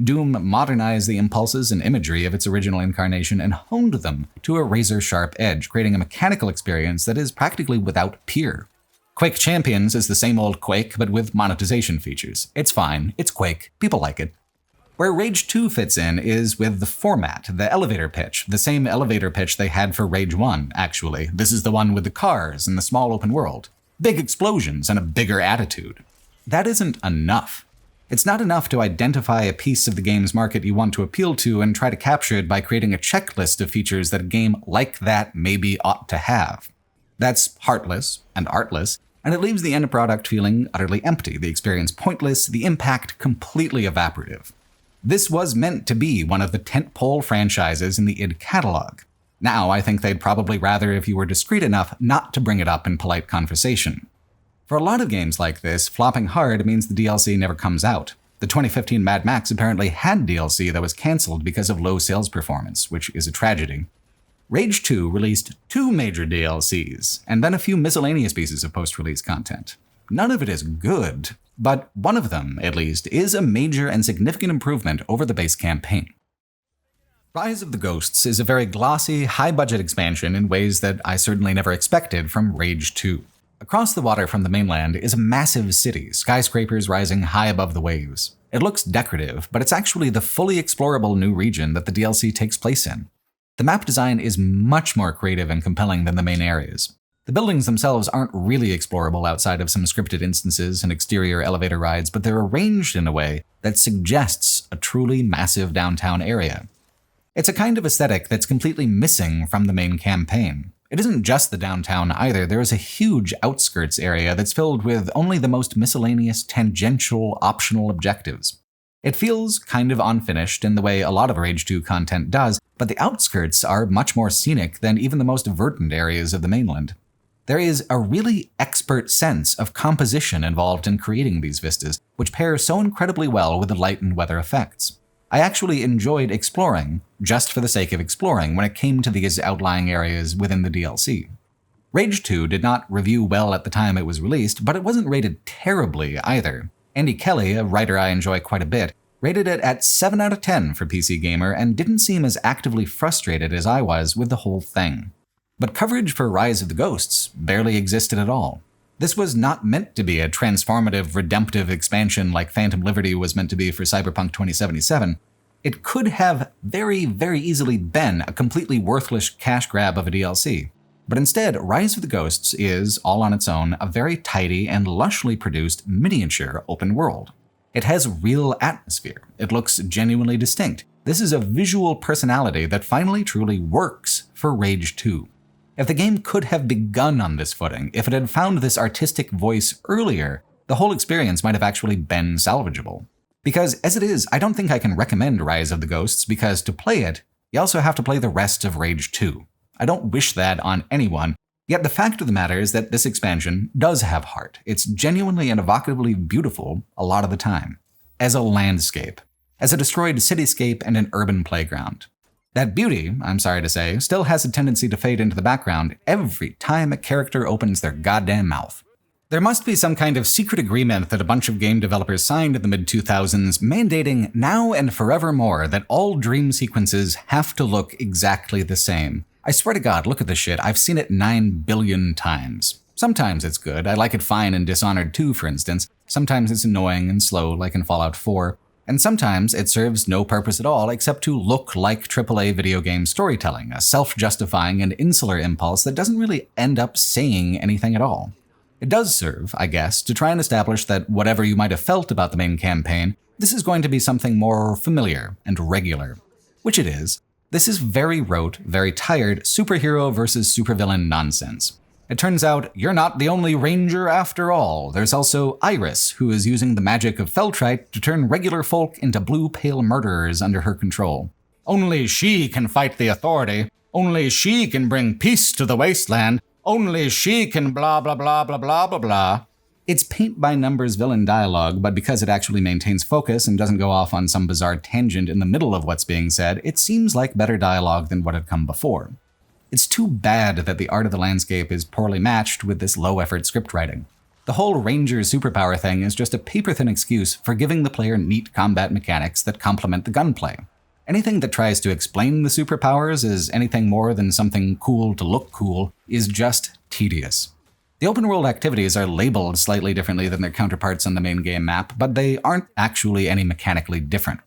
Doom modernized the impulses and imagery of its original incarnation and honed them to a razor-sharp edge, creating a mechanical experience that is practically without peer. Quake Champions is the same old Quake, but with monetization features. It's fine, it's Quake, people like it. Where Rage 2 fits in is with the format, the elevator pitch, the same elevator pitch they had for Rage 1, actually. This is the one with the cars and the small open world. Big explosions and a bigger attitude. That isn't enough. It's not enough to identify a piece of the game's market you want to appeal to and try to capture it by creating a checklist of features that a game like that maybe ought to have. That's heartless and artless, and it leaves the end product feeling utterly empty, the experience pointless, the impact completely evaporative. This was meant to be one of the tentpole franchises in the id catalog. Now, I think they'd probably rather if you were discreet enough not to bring it up in polite conversation. For a lot of games like this, flopping hard means the DLC never comes out. The 2015 Mad Max apparently had DLC that was cancelled because of low sales performance, which is a tragedy. Rage 2 released 2 major DLCs, and then a few miscellaneous pieces of post-release content. None of it is good, but one of them, at least, is a major and significant improvement over the base campaign. Rise of the Ghosts is a very glossy, high-budget expansion in ways that I certainly never expected from Rage 2. Across the water from the mainland is a massive city, skyscrapers rising high above the waves. It looks decorative, but it's actually the fully explorable new region that the DLC takes place in. The map design is much more creative and compelling than the main areas. The buildings themselves aren't really explorable outside of some scripted instances and exterior elevator rides, but they're arranged in a way that suggests a truly massive downtown area. It's a kind of aesthetic that's completely missing from the main campaign. It isn't just the downtown either. There is a huge outskirts area that's filled with only the most miscellaneous, tangential, optional objectives. It feels kind of unfinished in the way a lot of Rage 2 content does, but the outskirts are much more scenic than even the most verdant areas of the mainland. There is a really expert sense of composition involved in creating these vistas, which pair so incredibly well with the light and weather effects. I actually enjoyed exploring, just for the sake of exploring, when it came to these outlying areas within the DLC. Rage 2 did not review well at the time it was released, but it wasn't rated terribly either. Andy Kelly, a writer I enjoy quite a bit, rated it at 7 out of 10 for PC Gamer and didn't seem as actively frustrated as I was with the whole thing. But coverage for Rise of the Ghosts barely existed at all. This was not meant to be a transformative, redemptive expansion like Phantom Liberty was meant to be for Cyberpunk 2077. It could have very, very easily been a completely worthless cash grab of a DLC. But instead, Rise of the Ghosts is, all on its own, a very tidy and lushly produced miniature open world. It has real atmosphere. It looks genuinely distinct. This is a visual personality that finally truly works for Rage 2. If the game could have begun on this footing, if it had found this artistic voice earlier, the whole experience might have actually been salvageable. Because as it is, I don't think I can recommend Rise of the Ghosts because to play it, you also have to play the rest of Rage 2. I don't wish that on anyone, yet the fact of the matter is that this expansion does have heart. It's genuinely and evocatively beautiful a lot of the time. As a landscape, as a destroyed cityscape and an urban playground. That beauty, I'm sorry to say, still has a tendency to fade into the background every time a character opens their goddamn mouth. There must be some kind of secret agreement that a bunch of game developers signed in the mid-2000s mandating now and forevermore that all dream sequences have to look exactly the same. I swear to God, look at this shit. I've seen it 9 billion times. Sometimes it's good. I like it fine in Dishonored 2, for instance. Sometimes it's annoying and slow, like in Fallout 4. And sometimes it serves no purpose at all except to look like AAA video game storytelling, a self-justifying and insular impulse that doesn't really end up saying anything at all. It does serve, I guess, to try and establish that whatever you might have felt about the main campaign, this is going to be something more familiar and regular. Which it is. This is very rote, very tired superhero versus supervillain nonsense. It turns out you're not the only ranger after all. There's also Iris, who is using the magic of Feltrite to turn regular folk into blue pale murderers under her control. Only she can fight the authority. Only she can bring peace to the wasteland. Only she can blah blah blah blah blah blah blah. It's paint-by-numbers villain dialogue, but because it actually maintains focus and doesn't go off on some bizarre tangent in the middle of what's being said, it seems like better dialogue than what had come before. It's too bad that the art of the landscape is poorly matched with this low-effort script writing. The whole Ranger superpower thing is just a paper-thin excuse for giving the player neat combat mechanics that complement the gunplay. Anything that tries to explain the superpowers as anything more than something cool to look cool is just tedious. The open-world activities are labeled slightly differently than their counterparts on the main game map, but they aren't actually any mechanically different.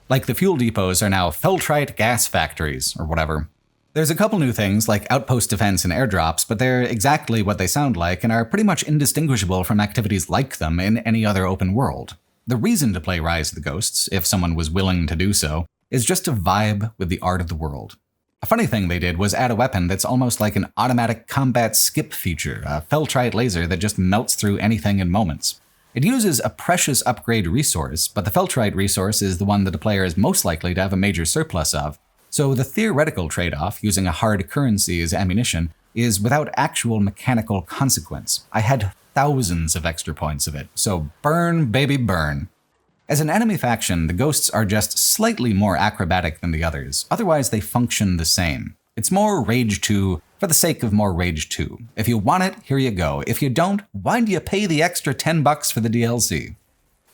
Like the fuel depots are now Feltrite gas factories, or whatever. There's a couple new things like outpost defense and airdrops, but they're exactly what they sound like and are pretty much indistinguishable from activities like them in any other open world. The reason to play Rise of the Ghosts, if someone was willing to do so, is just to vibe with the art of the world. A funny thing they did was add a weapon that's almost like an automatic combat skip feature, a Feltrite laser that just melts through anything in moments. It uses a precious upgrade resource, but the Feltrite resource is the one that the player is most likely to have a major surplus of, so the theoretical trade-off, using a hard currency as ammunition, is without actual mechanical consequence. I had thousands of extra points of it, so burn, baby, burn. As an enemy faction, the Ghosts are just slightly more acrobatic than the others, otherwise they function the same. It's more Rage 2 for the sake of more Rage 2. If you want it, here you go. If you don't, why do you pay the extra $10 for the DLC?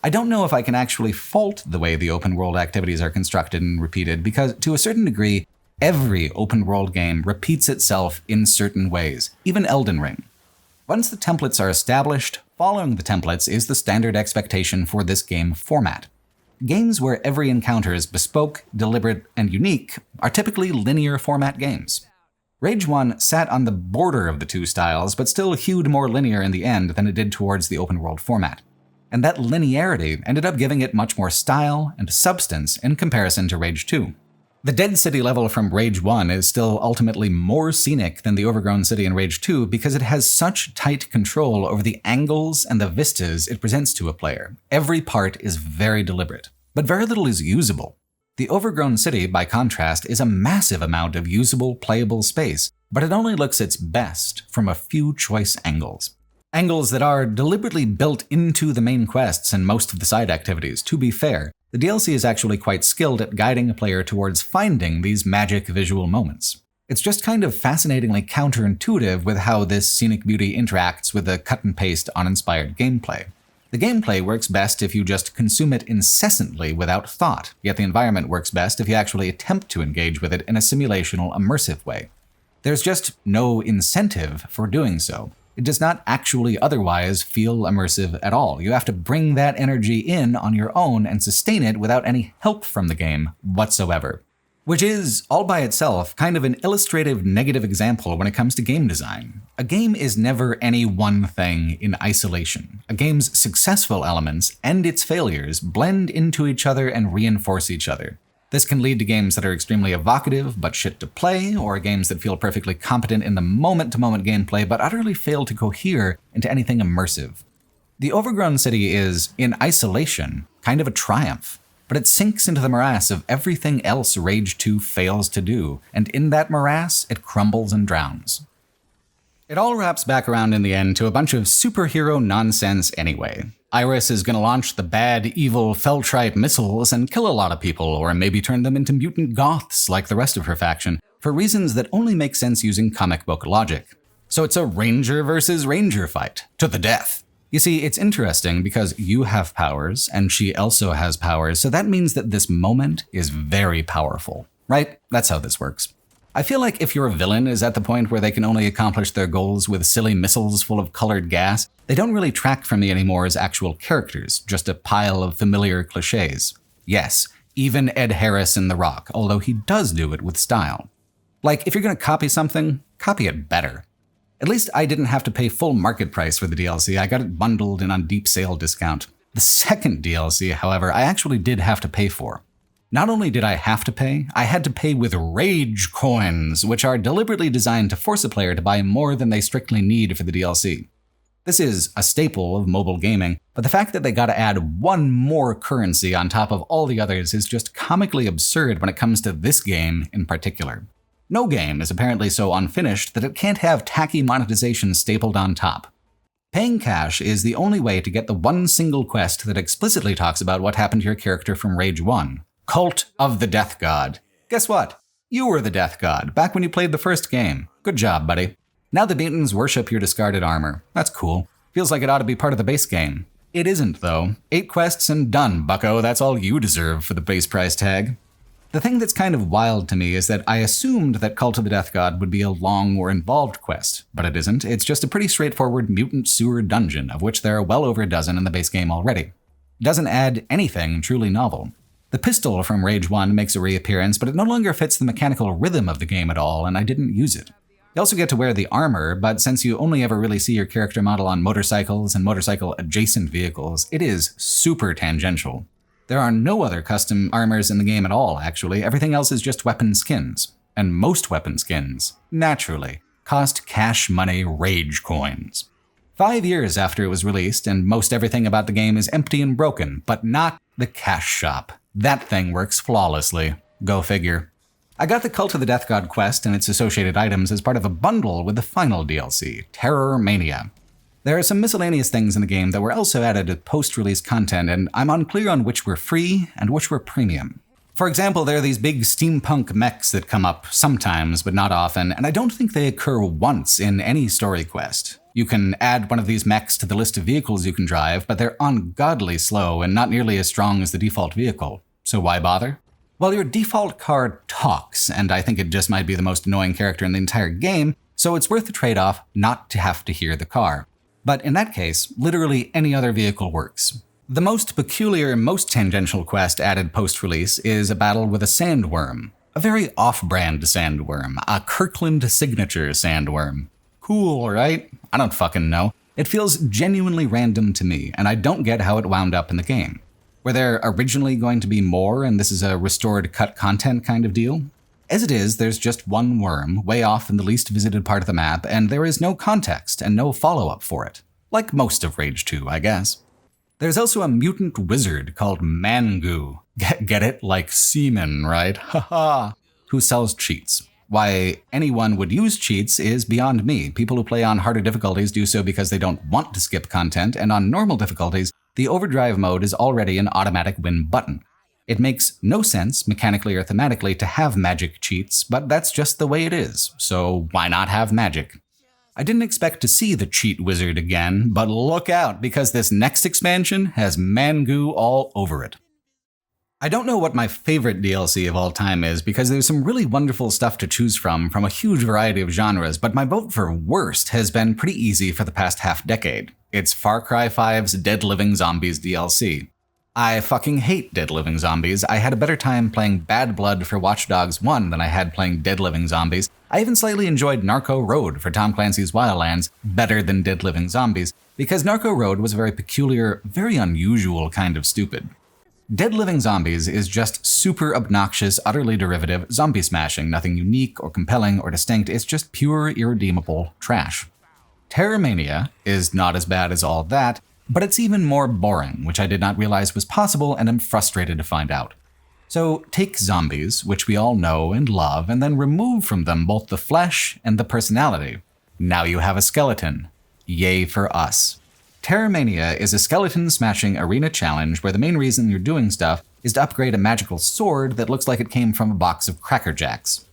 I don't know if I can actually fault the way the open world activities are constructed and repeated, because to a certain degree, every open world game repeats itself in certain ways, even Elden Ring. Once the templates are established, following the templates is the standard expectation for this game format. Games where every encounter is bespoke, deliberate, and unique are typically linear format games. Rage 1 sat on the border of the two styles, but still hewed more linear in the end than it did towards the open world format. And that linearity ended up giving it much more style and substance in comparison to Rage 2. The Dead City level from Rage 1 is still ultimately more scenic than the Overgrown City in Rage 2 because it has such tight control over the angles and the vistas it presents to a player. Every part is very deliberate, but very little is usable. The Overgrown City, by contrast, is a massive amount of usable, playable space, but it only looks its best from a few choice angles. Angles that are deliberately built into the main quests and most of the side activities. To be fair, the DLC is actually quite skilled at guiding a player towards finding these magic visual moments. It's just kind of fascinatingly counterintuitive with how this scenic beauty interacts with the cut-and-paste, uninspired gameplay. The gameplay works best if you just consume it incessantly without thought, yet the environment works best if you actually attempt to engage with it in a simulational, immersive way. There's just no incentive for doing so. It does not actually otherwise feel immersive at all. You have to bring that energy in on your own and sustain it without any help from the game whatsoever. Which is, all by itself, kind of an illustrative negative example when it comes to game design. A game is never any one thing in isolation. A game's successful elements and its failures blend into each other and reinforce each other. This can lead to games that are extremely evocative but shit to play, or games that feel perfectly competent in the moment-to-moment gameplay but utterly fail to cohere into anything immersive. The Overgrown City is, in isolation, kind of a triumph, but it sinks into the morass of everything else Rage 2 fails to do, and in that morass, it crumbles and drowns. It all wraps back around in the end to a bunch of superhero nonsense anyway. Iris is gonna launch the bad, evil Feltrite missiles and kill a lot of people, or maybe turn them into mutant goths like the rest of her faction, for reasons that only make sense using comic book logic. So it's a Ranger versus Ranger fight, to the death. You see, it's interesting because you have powers, and she also has powers, so that means that this moment is very powerful, right? That's how this works. I feel like if your villain is at the point where they can only accomplish their goals with silly missiles full of colored gas, they don't really track for me anymore as actual characters, just a pile of familiar cliches. Yes, even Ed Harris in The Rock, although he does do it with style. Like, if you're gonna copy something, copy it better. At least I didn't have to pay full market price for the DLC, I got it bundled and on deep sale discount. The second DLC, however, I actually did have to pay for. Not only did I have to pay, I had to pay with Rage Coins, which are deliberately designed to force a player to buy more than they strictly need for the DLC. This is a staple of mobile gaming, but the fact that they gotta add one more currency on top of all the others is just comically absurd when it comes to this game in particular. No game is apparently so unfinished that it can't have tacky monetization stapled on top. Paying cash is the only way to get the one single quest that explicitly talks about what happened to your character from Rage 1. Cult of the Death God. Guess what? You were the Death God, back when you played the first game. Good job, buddy. Now the mutants worship your discarded armor. That's cool. Feels like it ought to be part of the base game. It isn't, though. 8 quests and done, bucko. That's all you deserve for the base price tag. The thing that's kind of wild to me is that I assumed that Cult of the Death God would be a long or involved quest, but it isn't. It's just a pretty straightforward mutant sewer dungeon, of which there are well over a dozen in the base game already. It doesn't add anything truly novel. The pistol from Rage 1 makes a reappearance, but it no longer fits the mechanical rhythm of the game at all, and I didn't use it. You also get to wear the armor, but since you only ever really see your character model on motorcycles and motorcycle-adjacent vehicles, it is super tangential. There are no other custom armors in the game at all, actually. Everything else is just weapon skins. And most weapon skins, naturally, cost cash money Rage Coins. 5 years after it was released, and most everything about the game is empty and broken, but not the cash shop. That thing works flawlessly. Go figure. I got the Cult of the Death God quest and its associated items as part of a bundle with the final DLC, Terrormania. There are some miscellaneous things in the game that were also added as post-release content, and I'm unclear on which were free and which were premium. For example, there are these big steampunk mechs that come up sometimes, but not often, and I don't think they occur once in any story quest. You can add one of these mechs to the list of vehicles you can drive, but they're ungodly slow and not nearly as strong as the default vehicle. So why bother? Well, your default car talks, and I think it just might be the most annoying character in the entire game, so it's worth the trade-off not to have to hear the car. But in that case, literally any other vehicle works. The most peculiar, most tangential quest added post-release is a battle with a sandworm. A very off-brand sandworm, a Kirkland signature sandworm. Cool, right? I don't fucking know. It feels genuinely random to me, and I don't get how it wound up in the game. Were there originally going to be more, and this is a restored cut content kind of deal? As it is, there's just one worm, way off in the least visited part of the map, and there is no context and no follow-up for it. Like most of Rage 2, I guess. There's also a mutant wizard called Mangu. Get it? Like semen, right? Haha. Who sells cheats. Why anyone would use cheats is beyond me. People who play on harder difficulties do so because they don't want to skip content, and on normal difficulties, the overdrive mode is already an automatic win button. It makes no sense, mechanically or thematically, to have magic cheats, but that's just the way it is, so why not have magic? I didn't expect to see the cheat wizard again, but look out, because this next expansion has Mangu all over it. I don't know what my favorite DLC of all time is, because there's some really wonderful stuff to choose from a huge variety of genres, but my vote for worst has been pretty easy for the past half-decade. It's Far Cry 5's Dead Living Zombies DLC. I fucking hate Dead Living Zombies. I had a better time playing Bad Blood for Watch Dogs 1 than I had playing Dead Living Zombies. I even slightly enjoyed Narco Road for Tom Clancy's Wildlands better than Dead Living Zombies, because Narco Road was a very peculiar, very unusual kind of stupid. Dead Living Zombies is just super obnoxious, utterly derivative zombie smashing, nothing unique or compelling or distinct, it's just pure, irredeemable trash. Terrormania is not as bad as all that, but it's even more boring, which I did not realize was possible and am frustrated to find out. So take zombies, which we all know and love, and then remove from them both the flesh and the personality. Now you have a skeleton. Yay for us. Terrormania is a skeleton-smashing arena challenge where the main reason you're doing stuff is to upgrade a magical sword that looks like it came from a box of Cracker Jacks.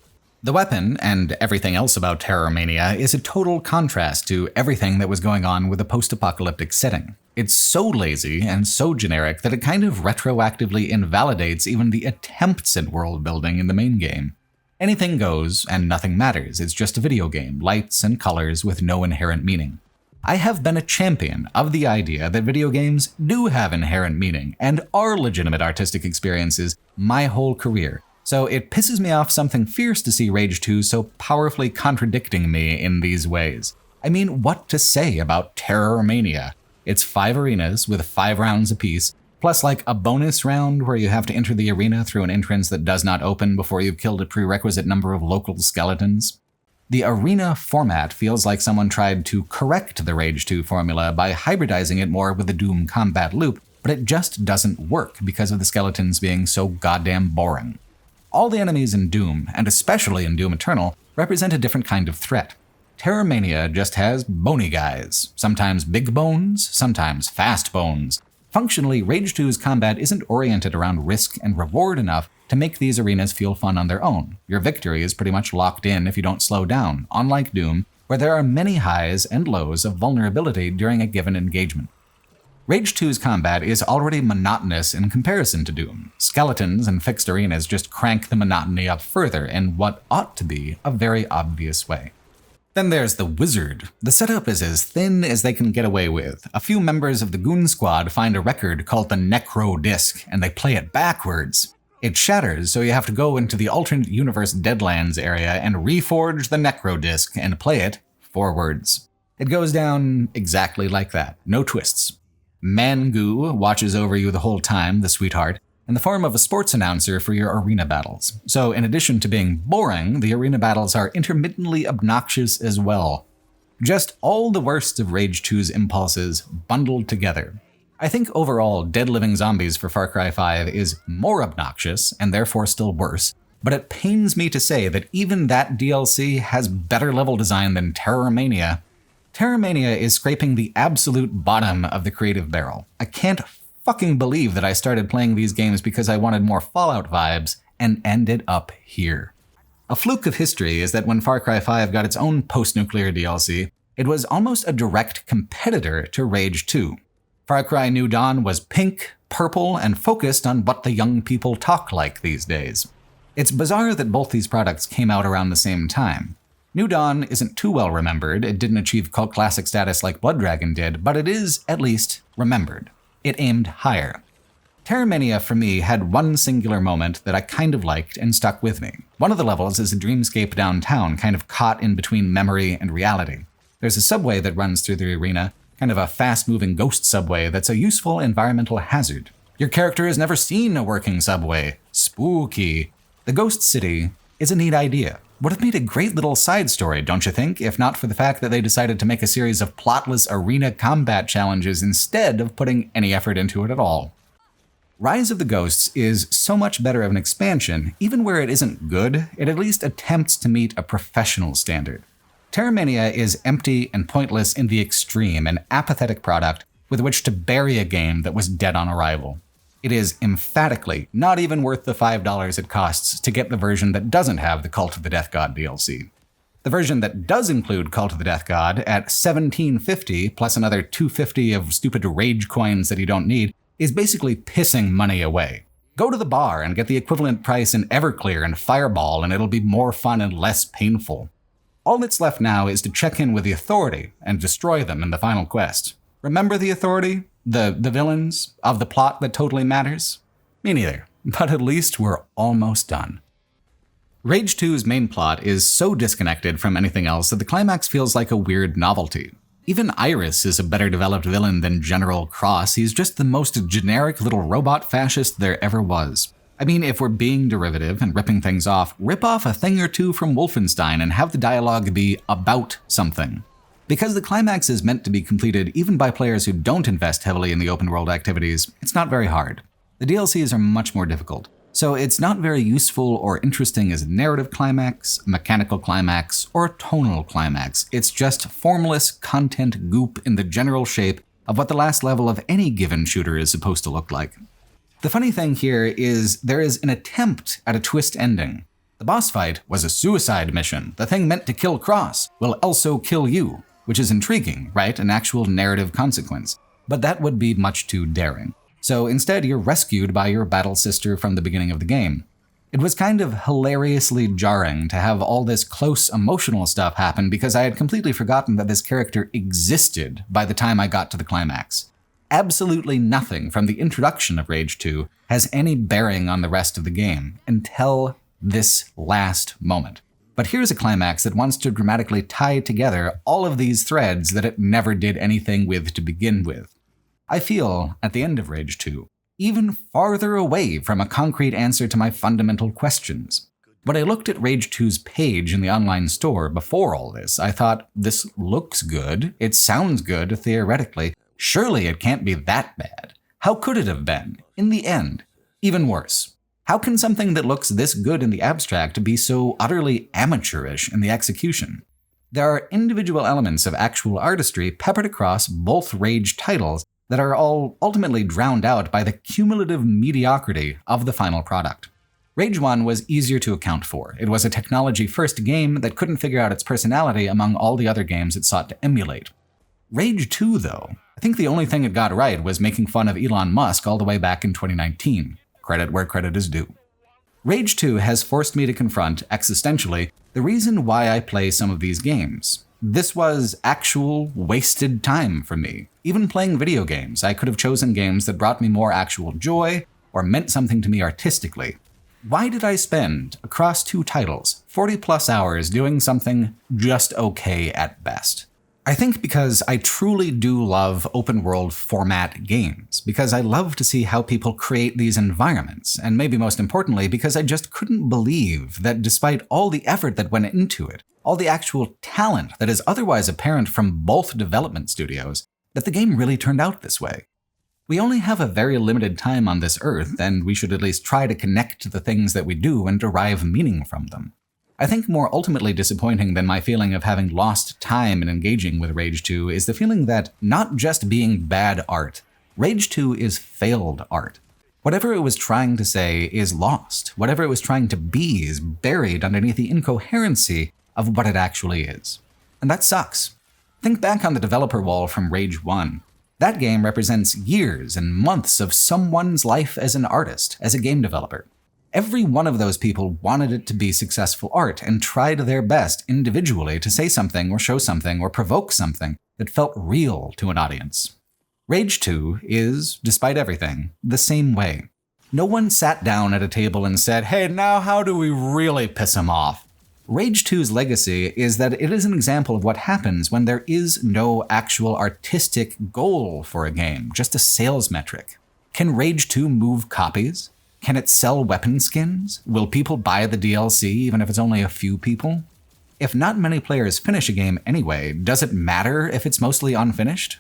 The weapon, and everything else about Terrormania, is a total contrast to everything that was going on with the post-apocalyptic setting. It's so lazy and so generic that it kind of retroactively invalidates even the attempts at world building in the main game. Anything goes, and nothing matters. It's just a video game, lights and colors with no inherent meaning. I have been a champion of the idea that video games do have inherent meaning and are legitimate artistic experiences my whole career, so it pisses me off something fierce to see Rage 2 so powerfully contradicting me in these ways. I mean, what to say about Terrormania? It's 5 arenas with 5 rounds apiece, plus like a bonus round where you have to enter the arena through an entrance that does not open before you've killed a prerequisite number of local skeletons. The arena format feels like someone tried to correct the Rage 2 formula by hybridizing it more with the Doom combat loop, but it just doesn't work because of the skeletons being so goddamn boring. All the enemies in Doom, and especially in Doom Eternal, represent a different kind of threat. Terrormania just has bony guys, sometimes big bones, sometimes fast bones. Functionally, Rage 2's combat isn't oriented around risk and reward enough to make these arenas feel fun on their own. Your victory is pretty much locked in if you don't slow down, unlike Doom, where there are many highs and lows of vulnerability during a given engagement. Rage 2's combat is already monotonous in comparison to Doom. Skeletons and fixed arenas just crank the monotony up further in what ought to be a very obvious way. Then there's the Wizard. The setup is as thin as they can get away with. A few members of the Goon Squad find a record called the Necro Disc, and they play it backwards. It shatters, so you have to go into the alternate universe Deadlands area and reforge the Necro Disc and play it forwards. It goes down exactly like that, no twists. Mangu watches over you the whole time, the sweetheart, in the form of a sports announcer for your arena battles. So in addition to being boring, the arena battles are intermittently obnoxious as well. Just all the worst of Rage 2's impulses bundled together. I think overall, Dead Living Zombies for Far Cry 5 is more obnoxious, and therefore still worse, but it pains me to say that even that DLC has better level design than Terrormania. Terrormania is scraping the absolute bottom of the creative barrel. I can't fucking believe that I started playing these games because I wanted more Fallout vibes and ended up here. A fluke of history is that when Far Cry 5 got its own post-nuclear DLC, it was almost a direct competitor to Rage 2. Far Cry New Dawn was pink, purple, and focused on what the young people talk like these days. It's bizarre that both these products came out around the same time. New Dawn isn't too well remembered, it didn't achieve cult classic status like Blood Dragon did, but it is, at least, remembered. It aimed higher. Terrormania, for me, had one singular moment that I kind of liked and stuck with me. One of the levels is a dreamscape downtown, kind of caught in between memory and reality. There's a subway that runs through the arena, kind of a fast-moving ghost subway that's a useful environmental hazard. Your character has never seen a working subway. Spooky. The ghost city is a neat idea. Would have made a great little side story, don't you think, if not for the fact that they decided to make a series of plotless arena combat challenges instead of putting any effort into it at all. Rise of the Ghosts is so much better of an expansion, even where it isn't good, it at least attempts to meet a professional standard. Terrormania is empty and pointless in the extreme, an apathetic product with which to bury a game that was dead on arrival. It is emphatically not even worth the $5 it costs to get the version that doesn't have the Cult of the Death God DLC. The version that does include Cult of the Death God at $17.50 plus another $2.50 of stupid rage coins that you don't need is basically pissing money away. Go to the bar and get the equivalent price in Everclear and Fireball and it'll be more fun and less painful. All that's left now is to check in with the Authority and destroy them in the final quest. Remember the Authority? The villains of the plot that totally matters? Me neither, but at least we're almost done. Rage 2's main plot is so disconnected from anything else that the climax feels like a weird novelty. Even Iris is a better developed villain than General Cross. He's just the most generic little robot fascist there ever was. I mean, if we're being derivative and ripping things off, rip off a thing or two from Wolfenstein and have the dialogue be about something. Because the climax is meant to be completed even by players who don't invest heavily in the open world activities, it's not very hard. The DLCs are much more difficult, so it's not very useful or interesting as a narrative climax, mechanical climax, or tonal climax. It's just formless content goop in the general shape of what the last level of any given shooter is supposed to look like. The funny thing here is there is an attempt at a twist ending. The boss fight was a suicide mission. The thing meant to kill Cross will also kill you, which is intriguing, right? An actual narrative consequence. But that would be much too daring. So instead, you're rescued by your battle sister from the beginning of the game. It was kind of hilariously jarring to have all this close emotional stuff happen because I had completely forgotten that this character existed by the time I got to the climax. Absolutely nothing from the introduction of Rage 2 has any bearing on the rest of the game until this last moment. But here's a climax that wants to dramatically tie together all of these threads that it never did anything with to begin with. I feel, at the end of Rage 2, even farther away from a concrete answer to my fundamental questions. When I looked at Rage 2's page in the online store before all this, I thought, this looks good, it sounds good theoretically, surely it can't be that bad. How could it have been? In the end, even worse. How can something that looks this good in the abstract be so utterly amateurish in the execution? There are individual elements of actual artistry peppered across both Rage titles that are all ultimately drowned out by the cumulative mediocrity of the final product. Rage 1 was easier to account for. It was a technology-first game that couldn't figure out its personality among all the other games it sought to emulate. Rage 2, though, I think the only thing it got right was making fun of Elon Musk all the way back in 2019. Credit where credit is due. Rage 2 has forced me to confront, existentially, the reason why I play some of these games. This was actual wasted time for me. Even playing video games, I could have chosen games that brought me more actual joy or meant something to me artistically. Why did I spend, across 2 titles, 40 plus hours doing something just okay at best? I think because I truly do love open world format games, because I love to see how people create these environments, and maybe most importantly, because I just couldn't believe that despite all the effort that went into it, all the actual talent that is otherwise apparent from both development studios, that the game really turned out this way. We only have a very limited time on this earth, and we should at least try to connect to the things that we do and derive meaning from them. I think more ultimately disappointing than my feeling of having lost time in engaging with Rage 2 is the feeling that not just being bad art, Rage 2 is failed art. Whatever it was trying to say is lost. Whatever it was trying to be is buried underneath the incoherency of what it actually is. And that sucks. Think back on the developer wall from Rage 1. That game represents years and months of someone's life as an artist, as a game developer. Every one of those people wanted it to be successful art and tried their best individually to say something or show something or provoke something that felt real to an audience. Rage 2 is, despite everything, the same way. No one sat down at a table and said, "Hey, now how do we really piss him off?" Rage 2's legacy is that it is an example of what happens when there is no actual artistic goal for a game, just a sales metric. Can Rage 2 move copies? Can it sell weapon skins? Will people buy the DLC even if it's only a few people? If not many players finish a game anyway, does it matter if it's mostly unfinished?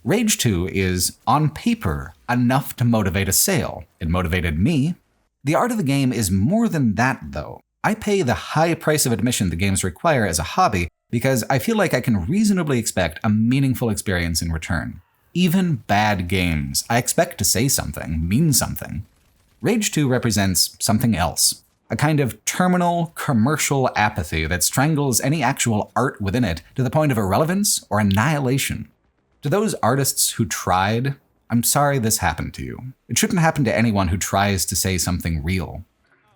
Rage 2 is, on paper, enough to motivate a sale. It motivated me. The art of the game is more than that, though. I pay the high price of admission the games require as a hobby because I feel like I can reasonably expect a meaningful experience in return. Even bad games, I expect to say something, mean something. Rage 2 represents something else. A kind of terminal, commercial apathy that strangles any actual art within it to the point of irrelevance or annihilation. To those artists who tried, I'm sorry this happened to you. It shouldn't happen to anyone who tries to say something real.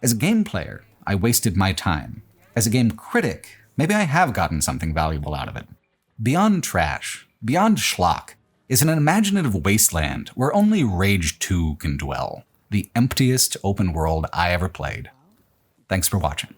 As a game player, I wasted my time. As a game critic, maybe I have gotten something valuable out of it. Beyond trash, beyond schlock, is an imaginative wasteland where only Rage 2 can dwell. The emptiest open world I ever played. Thanks for watching.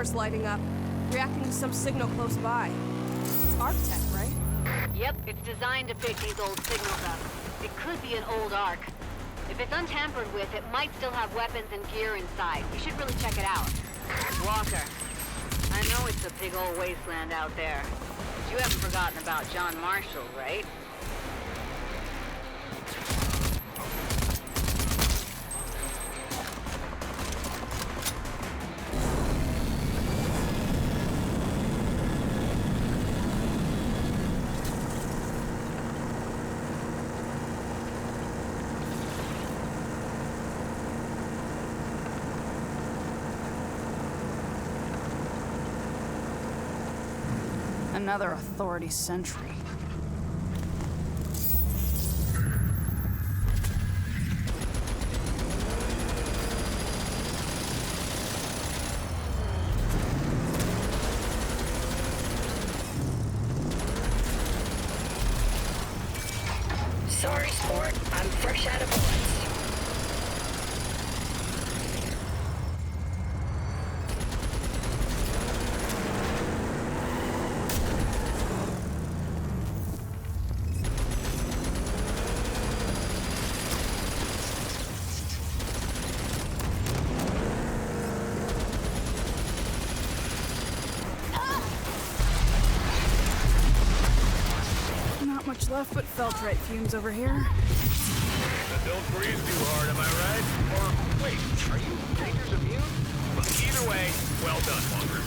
transformer's lighting up, reacting to some signal close by. It's Arc-Tech, right? Yep, it's designed to pick these old signals up. It could be an old Arc. If it's untampered with, it might still have weapons and gear inside. You should really check it out. Walker, I know it's a big old wasteland out there, but you haven't forgotten about John Marshall, right? Another authority sentry. Sorry, sport. I'm fresh out of bullets. Not much left but Feltrite fumes over here. But don't breathe too hard, am I right? Or, wait, are you dangerous immune? But either way, well done, Walker.